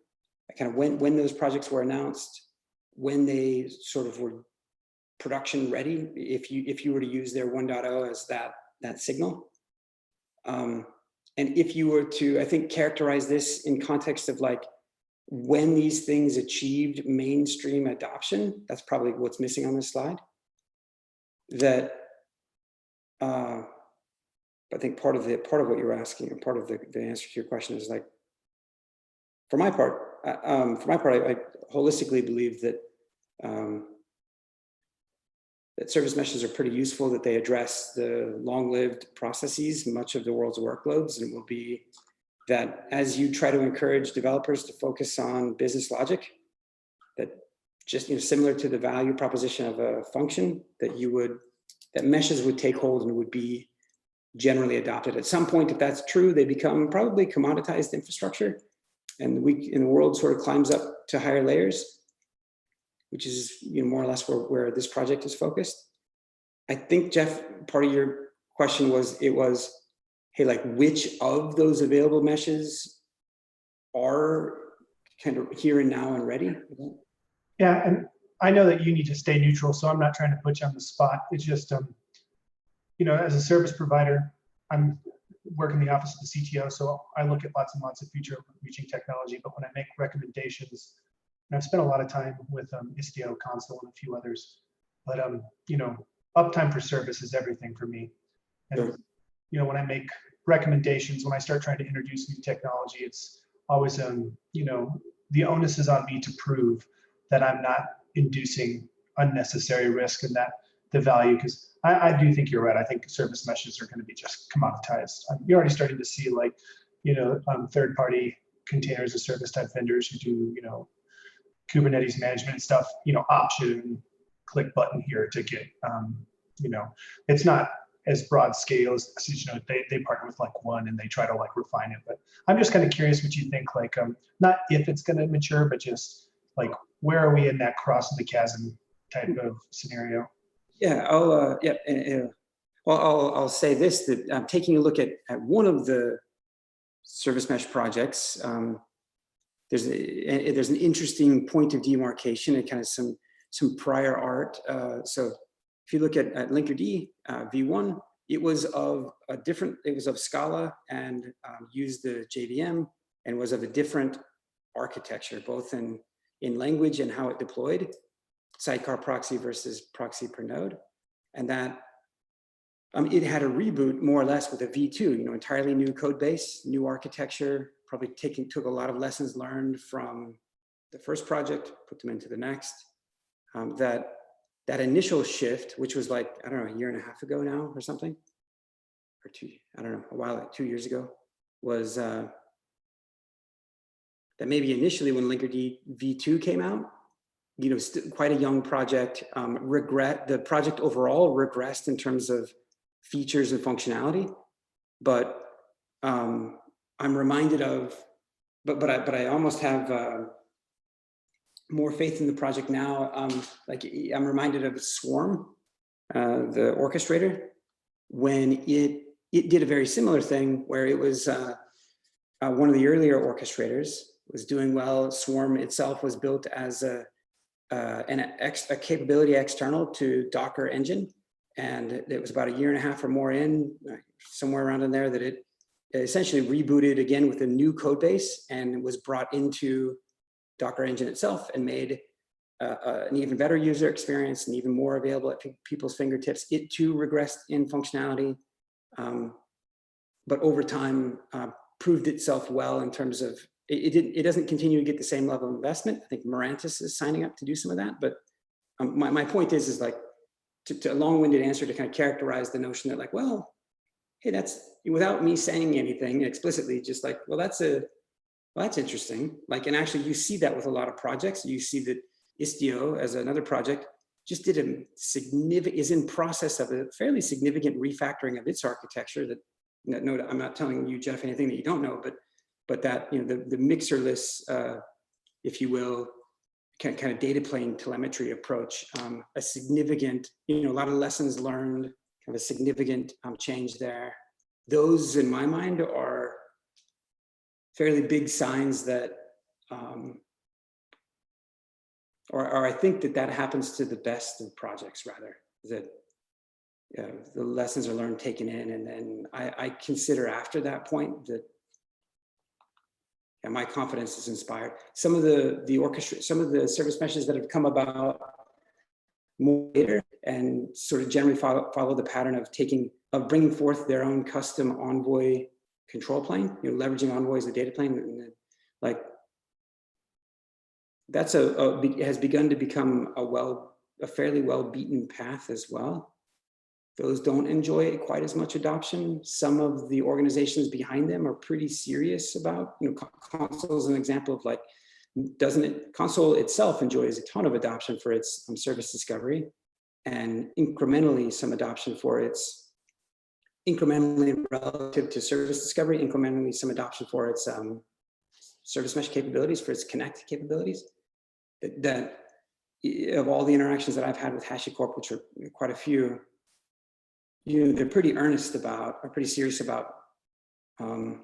Speaker 2: kind of when those projects were announced, when they sort of were production ready, if you were to use their 1.0 as that signal. And if you were to, I think, characterize this in context of like when these things achieved mainstream adoption, that's probably what's missing on this slide. That I think part of what you're asking, or part of the answer to your question is like, for my part, I holistically believe that that service meshes are pretty useful, that they address the long-lived processes, much of the world's workloads, and it will be that as you try to encourage developers to focus on business logic, that just similar to the value proposition of a function, that meshes would take hold and would be generally adopted. At some point, if that's true, they become probably commoditized infrastructure, and the world sort of climbs up to higher layers, which is more or less where this project is focused. I think, Jeff, part of your question was, hey, like, which of those available meshes are kind of here and now and ready?
Speaker 5: Yeah, and I know that you need to stay neutral, so I'm not trying to put you on the spot. It's just, as a service provider, I'm working in the office of the CTO, so I look at lots and lots of future-reaching technology, but when I make recommendations, and I've spent a lot of time with Istio, Console, and a few others, but uptime for service is everything for me. And when I make recommendations, when I start trying to introduce new technology, it's always the onus is on me to prove that I'm not inducing unnecessary risk and that the value, because I do think you're right. I think service meshes are going to be just commoditized. You're already starting to see third-party containers as service type vendors who do Kubernetes management and stuff, option, click button here to get, it's not as broad scale as, they partner with like one and they try to like refine it. But I'm just kind of curious what you think, like, not if it's going to mature, but just like, where are we in that crossing the chasm type of scenario?
Speaker 2: Yeah, well, I'll say this, that I'm taking a look at one of the service mesh projects. There's an interesting point of demarcation and kind of some prior art. So if you look at Linkerd v1, it was of Scala and used the JVM and was of a different architecture, both in language and how it deployed, sidecar proxy versus proxy per node. And that it had a reboot more or less with a V2, entirely new code base, new architecture, probably took a lot of lessons learned from the first project, put them into the next. That initial shift, which was like, I don't know, a year and a half ago now or something, or two, I don't know, a while, like 2 years ago, was that maybe initially when Linkerd v2 came out, quite a young project, the project overall regressed in terms of features and functionality, but I'm reminded of, but I almost have more faith in the project now. Like I'm reminded of Swarm, the orchestrator, when it did a very similar thing where it was one of the earlier orchestrators, was doing well. Swarm itself was built as a capability external to Docker engine. And it was about a year and a half or more in, somewhere around in there, that it essentially rebooted again with a new code base and was brought into Docker engine itself and made an even better user experience and even more available at people's fingertips. It too regressed in functionality, but over time proved itself well in terms of, it doesn't continue to get the same level of investment. I think Mirantis is signing up to do some of that, but my point is like, to a long-winded answer to kind of characterize the notion that like, well, hey, that's, without me saying anything explicitly, just like, well, that's interesting. Like, and actually you see that with a lot of projects. You see that Istio as another project just is in process of a fairly significant refactoring of its architecture that, no, I'm not telling you, Jeff, anything that you don't know, but that, the mixerless, if you will, kind of data plane telemetry approach, a significant, a lot of lessons learned, kind of a significant change there. Those, in my mind, are fairly big signs that, or I think that happens to the best of projects, rather, that the lessons are learned, taken in, and then I consider after that point that my confidence is inspired. Some of some of the service meshes that have come about more later and sort of generally follow the pattern of bringing forth their own custom Envoy control plane, leveraging Envoy as a data plane, and then, like, that's has begun to become a fairly well beaten path as well. Those don't enjoy quite as much adoption. Some of the organizations behind them are pretty serious about, Console is an example of like, Console itself enjoys a ton of adoption for its service discovery, and incrementally some adoption for its, incrementally relative to service discovery, incrementally some adoption for its service mesh capabilities, for its connect capabilities. That of all the interactions that I've had with HashiCorp, which are quite a few, they're pretty earnest about, or pretty serious about the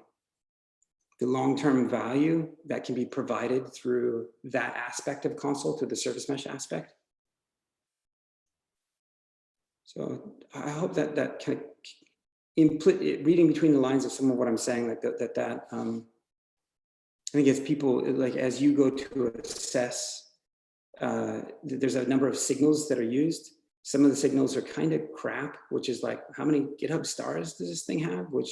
Speaker 2: long-term value that can be provided through that aspect of Console to the service mesh aspect. So I hope that kind of reading between the lines of some of what I'm saying, like that I think as people, like as you go to assess, there's a number of signals that are used. Some of the signals are kind of crap, which is like, how many GitHub stars does this thing have? Which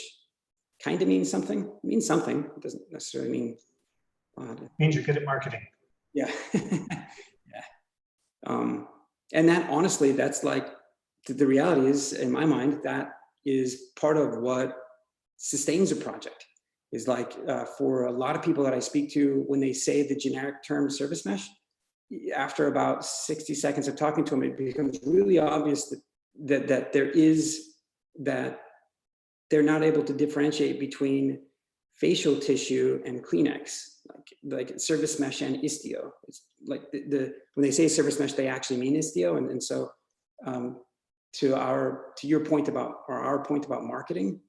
Speaker 2: kind of means something. It means something. It doesn't necessarily mean.
Speaker 5: Means you're good at marketing.
Speaker 2: Yeah. Yeah. And that, honestly, that's like, the reality is, in my mind, that is part of what sustains a project. Is like, for a lot of people that I speak to, when they say the generic term service mesh, after about 60 seconds of talking to them, it becomes really obvious that there is that they're not able to differentiate between facial tissue and Kleenex, like service mesh and Istio. It's like when they say service mesh, they actually mean Istio. And so to your point about, or our point about marketing,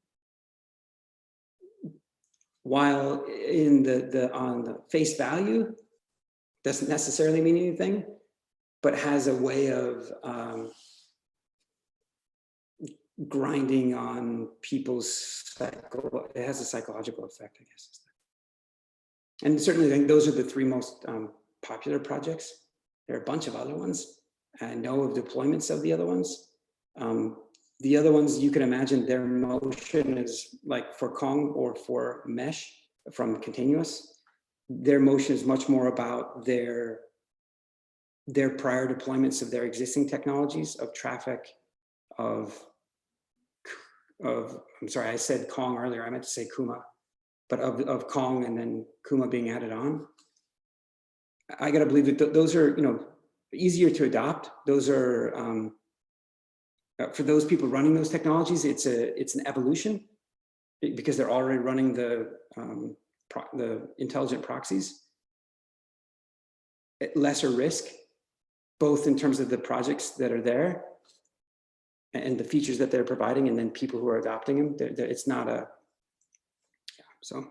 Speaker 2: while on the face value doesn't necessarily mean anything, but has a way of grinding on people's it has a psychological effect, I guess. And certainly I think those are the three most popular projects. There are a bunch of other ones. I know of deployments of the other ones. The other ones, you can imagine their motion is like for Kong or for Mesh from Continuous. Their motion is much more about their prior deployments of their existing technologies, of traffic, I'm sorry, I said Kong earlier, I meant to say Kuma, but of Kong and then Kuma being added on. I gotta believe that those are, easier to adopt. Those are, for those people running those technologies, it's an evolution because they're already running the intelligent proxies at lesser risk, both in terms of the projects that are there and the features that they're providing, and then people who are adopting them. It's not a, so.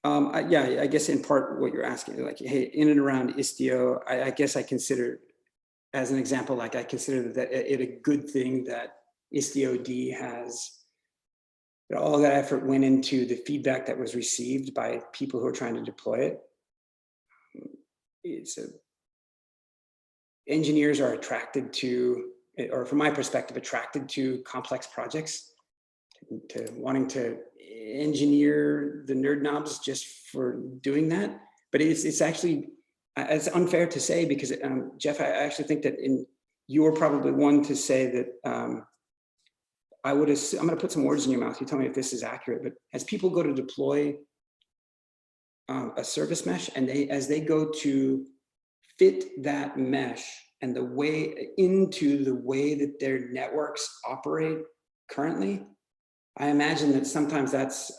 Speaker 2: I guess in part what you're asking, like, hey, in and around Istio, I guess I consider, as an example, like I consider that it a good thing that Istio-D has, that all that effort went into the feedback that was received by people who are trying to deploy it. Engineers are attracted to, or from my perspective, attracted to complex projects, to wanting to engineer the nerd knobs just for doing that. But it's actually, it's unfair to say because Jeff, I actually think that you're probably one to say that I'm going to put some words in your mouth. You tell me if this is accurate, but as people go to deploy a service mesh, and as they go to fit that mesh and the way into the way that their networks operate currently, I imagine that sometimes that's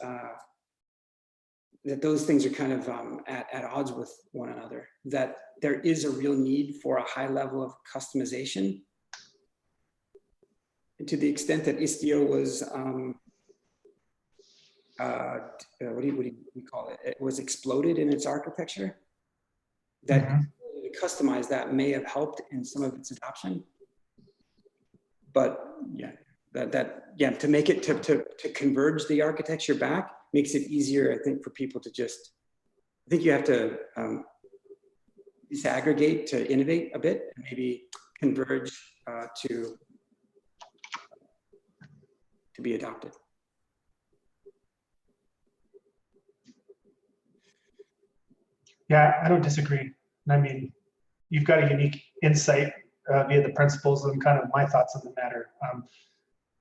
Speaker 2: that those things are kind of at odds with one another, that there is a real need for a high level of customization. And to the extent that Istio was, what do you call it? It was exploded in its architecture. That to customize that may have helped in some of its adoption. But yeah, to make it to converge the architecture back makes it easier, I think, for people to just, I think you have to disaggregate to innovate a bit and maybe converge to be adopted.
Speaker 5: Yeah, I don't disagree. I mean, you've got a unique insight via the principles and kind of my thoughts on the matter.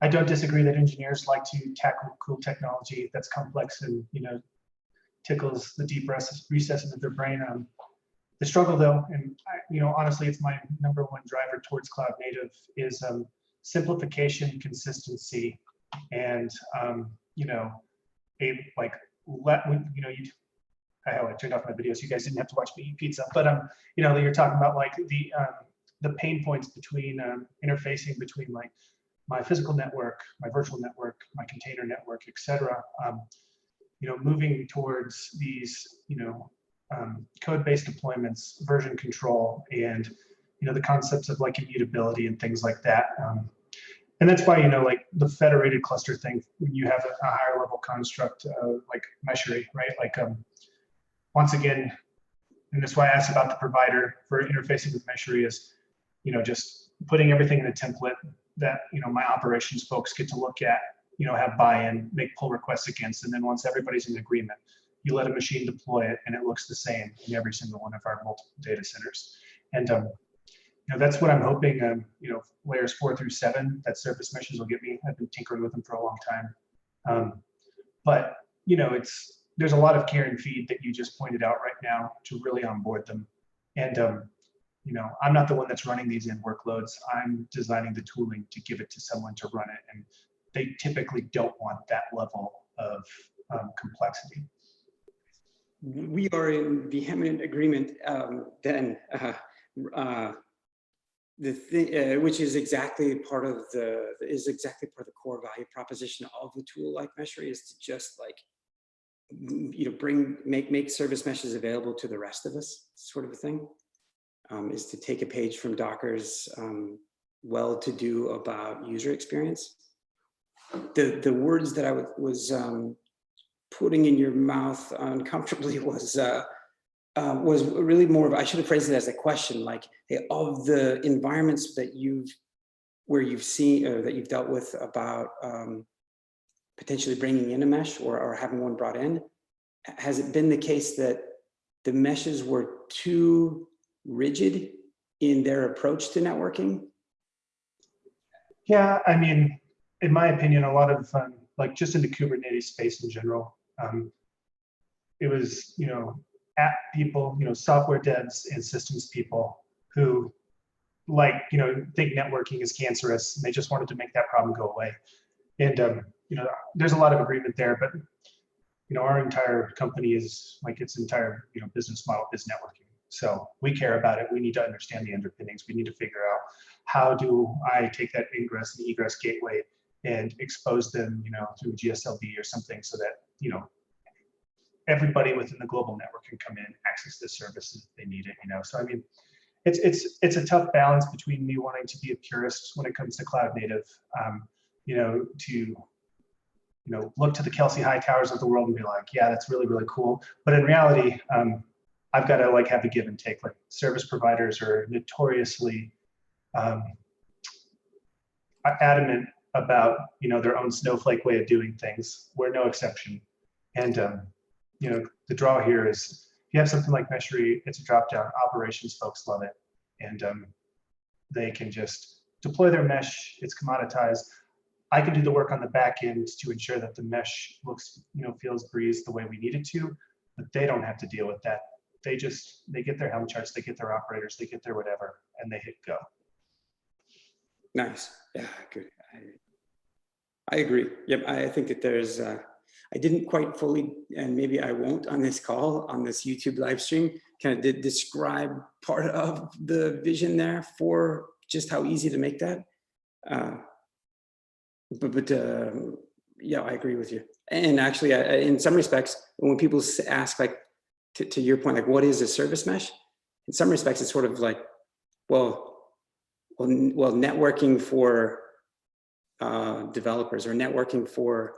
Speaker 5: I don't disagree that engineers like to tackle cool technology that's complex and tickles the deep recesses of their brain. The struggle, though, and honestly, it's my #1 driver towards cloud native is simplification, consistency, and I turned off my video so you guys didn't have to watch me eat pizza. But you're talking about like the pain points between interfacing between like my physical network, my virtual network, my container network, etc. Moving towards these code-based deployments, version control, and the concepts of like immutability and things like that. And that's why like the federated cluster thing, when you have a higher level construct like Meshery, right? Like once again, and that's why I asked about the provider for interfacing with Meshery is, just putting everything in a template that, my operations folks get to look at, have buy-in, make pull requests against, and then once everybody's in agreement, you let a machine deploy it and it looks the same in every single one of our multiple data centers. And, that's what I'm hoping, layers 4 through 7, that service meshes will get me. I've been tinkering with them for a long time. But, there's a lot of care and feed that you just pointed out right now to really onboard them. And I'm not the one that's running these in workloads. I'm designing the tooling to give it to someone to run it. And they typically don't want that level of complexity.
Speaker 2: We are in vehement agreement then. Which is exactly part of the core value proposition of the tool like Meshery, is to just like, make service meshes available to the rest of us, sort of a thing. Is to take a page from Docker's well-to-do about user experience. The words that I was putting in your mouth uncomfortably was really more of, I should have phrased it as a question, like, hey, of the environments that you've seen or that you've dealt with about potentially bringing in a mesh or having one brought in, has it been the case that the meshes were too rigid in their approach to networking?
Speaker 5: Yeah, I mean, in my opinion, a lot of like just in the Kubernetes space in general, it was, app people, software devs and systems people who think networking is cancerous, and they just wanted to make that problem go away. And there's a lot of agreement there, but our entire company is like, its entire business model is networking. So we care about it. We need to understand the underpinnings. We need to figure out, how do I take that ingress and egress gateway and expose them, through GSLB or something, so that everybody within the global network can come in, access the services if they need it. So I mean, it's a tough balance between me wanting to be a purist when it comes to cloud native, to look to the Kelsey Hightowers of the world and be like, yeah, that's really, really cool. But in reality, I've got to like have a give and take. Like, service providers are notoriously adamant about their own snowflake way of doing things. We're no exception. And the draw here is, if you have something like Meshery, it's a drop down. Operations folks love it, and they can just deploy their mesh. It's commoditized. I can do the work on the back end to ensure that the mesh looks, feels, breathes the way we need it to, but they don't have to deal with that. They get their Helm charts, they get their operators, they get their whatever, and they hit go.
Speaker 2: Nice. Yeah, good. I agree. Yep. I think that there's, I didn't quite fully, and maybe I won't on this call, on this YouTube live stream, kind of describe part of the vision there for just how easy to make that. Yeah, I agree with you. And actually, in some respects, when people ask, like, to your point, like, what is a service mesh? In some respects, it's sort of like, well, networking for developers, or networking for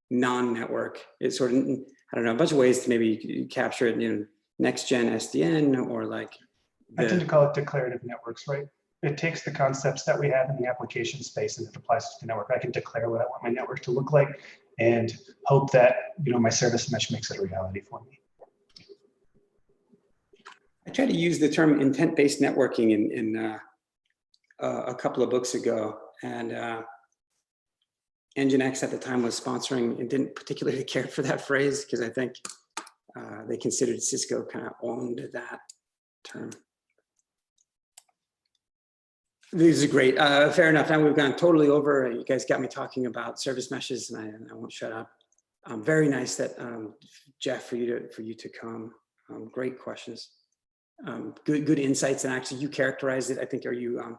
Speaker 2: non-network. It's sort of, I don't know, a bunch of ways to maybe capture it, next gen SDN, or like.
Speaker 5: I tend to call it declarative networks, right? It takes the concepts that we have in the application space and it applies to the network. I can declare what I want my network to look like and hope that, my service mesh makes it a reality for me.
Speaker 2: I tried to use the term intent-based networking in a couple of books ago, and Nginx at the time was sponsoring and didn't particularly care for that phrase, because I think they considered Cisco kind of owned that term. This is great. Fair enough. Now we've gone totally over. You guys got me talking about service meshes, and I won't shut up. Very nice that Jeff, for you to come. Great questions. Good insights, and actually you characterized it, I think, or you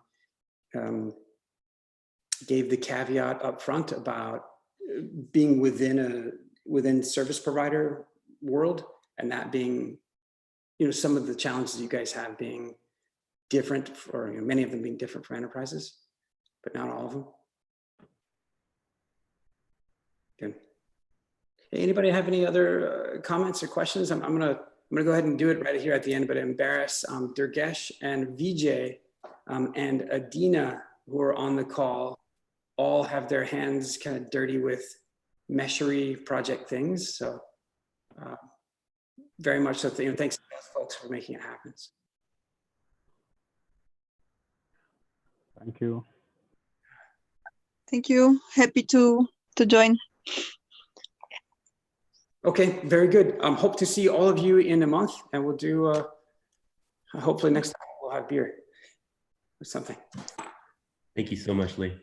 Speaker 2: gave the caveat up front about being within service provider world, and that being, some of the challenges you guys have being different, or many of them being different for enterprises, but not all of them. Good. Hey, anybody have any other comments or questions? I'm gonna go ahead and do it right here at the end, but embarrass Durgesh and Vijay and Adina, who are on the call, all have their hands kind of dirty with Meshery project things. So very much so, thanks to those folks for making it happen.
Speaker 7: Thank you.
Speaker 8: Thank you. Happy to join.
Speaker 2: Okay, very good. Hope to see all of you in a month, and we'll do, hopefully next time we'll have beer or something.
Speaker 3: Thank you so much, Lee.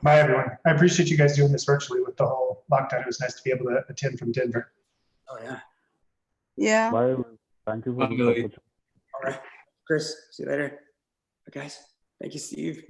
Speaker 5: Bye, everyone. I appreciate you guys doing this virtually with the whole lockdown. It was nice to be able to attend from Denver.
Speaker 2: Oh yeah.
Speaker 8: Yeah.
Speaker 7: Bye. Thank you for
Speaker 6: Bye,
Speaker 7: this
Speaker 6: Lee.
Speaker 7: opportunity.
Speaker 2: All right. Chris, see you later. Bye, guys. Thank you, Steve.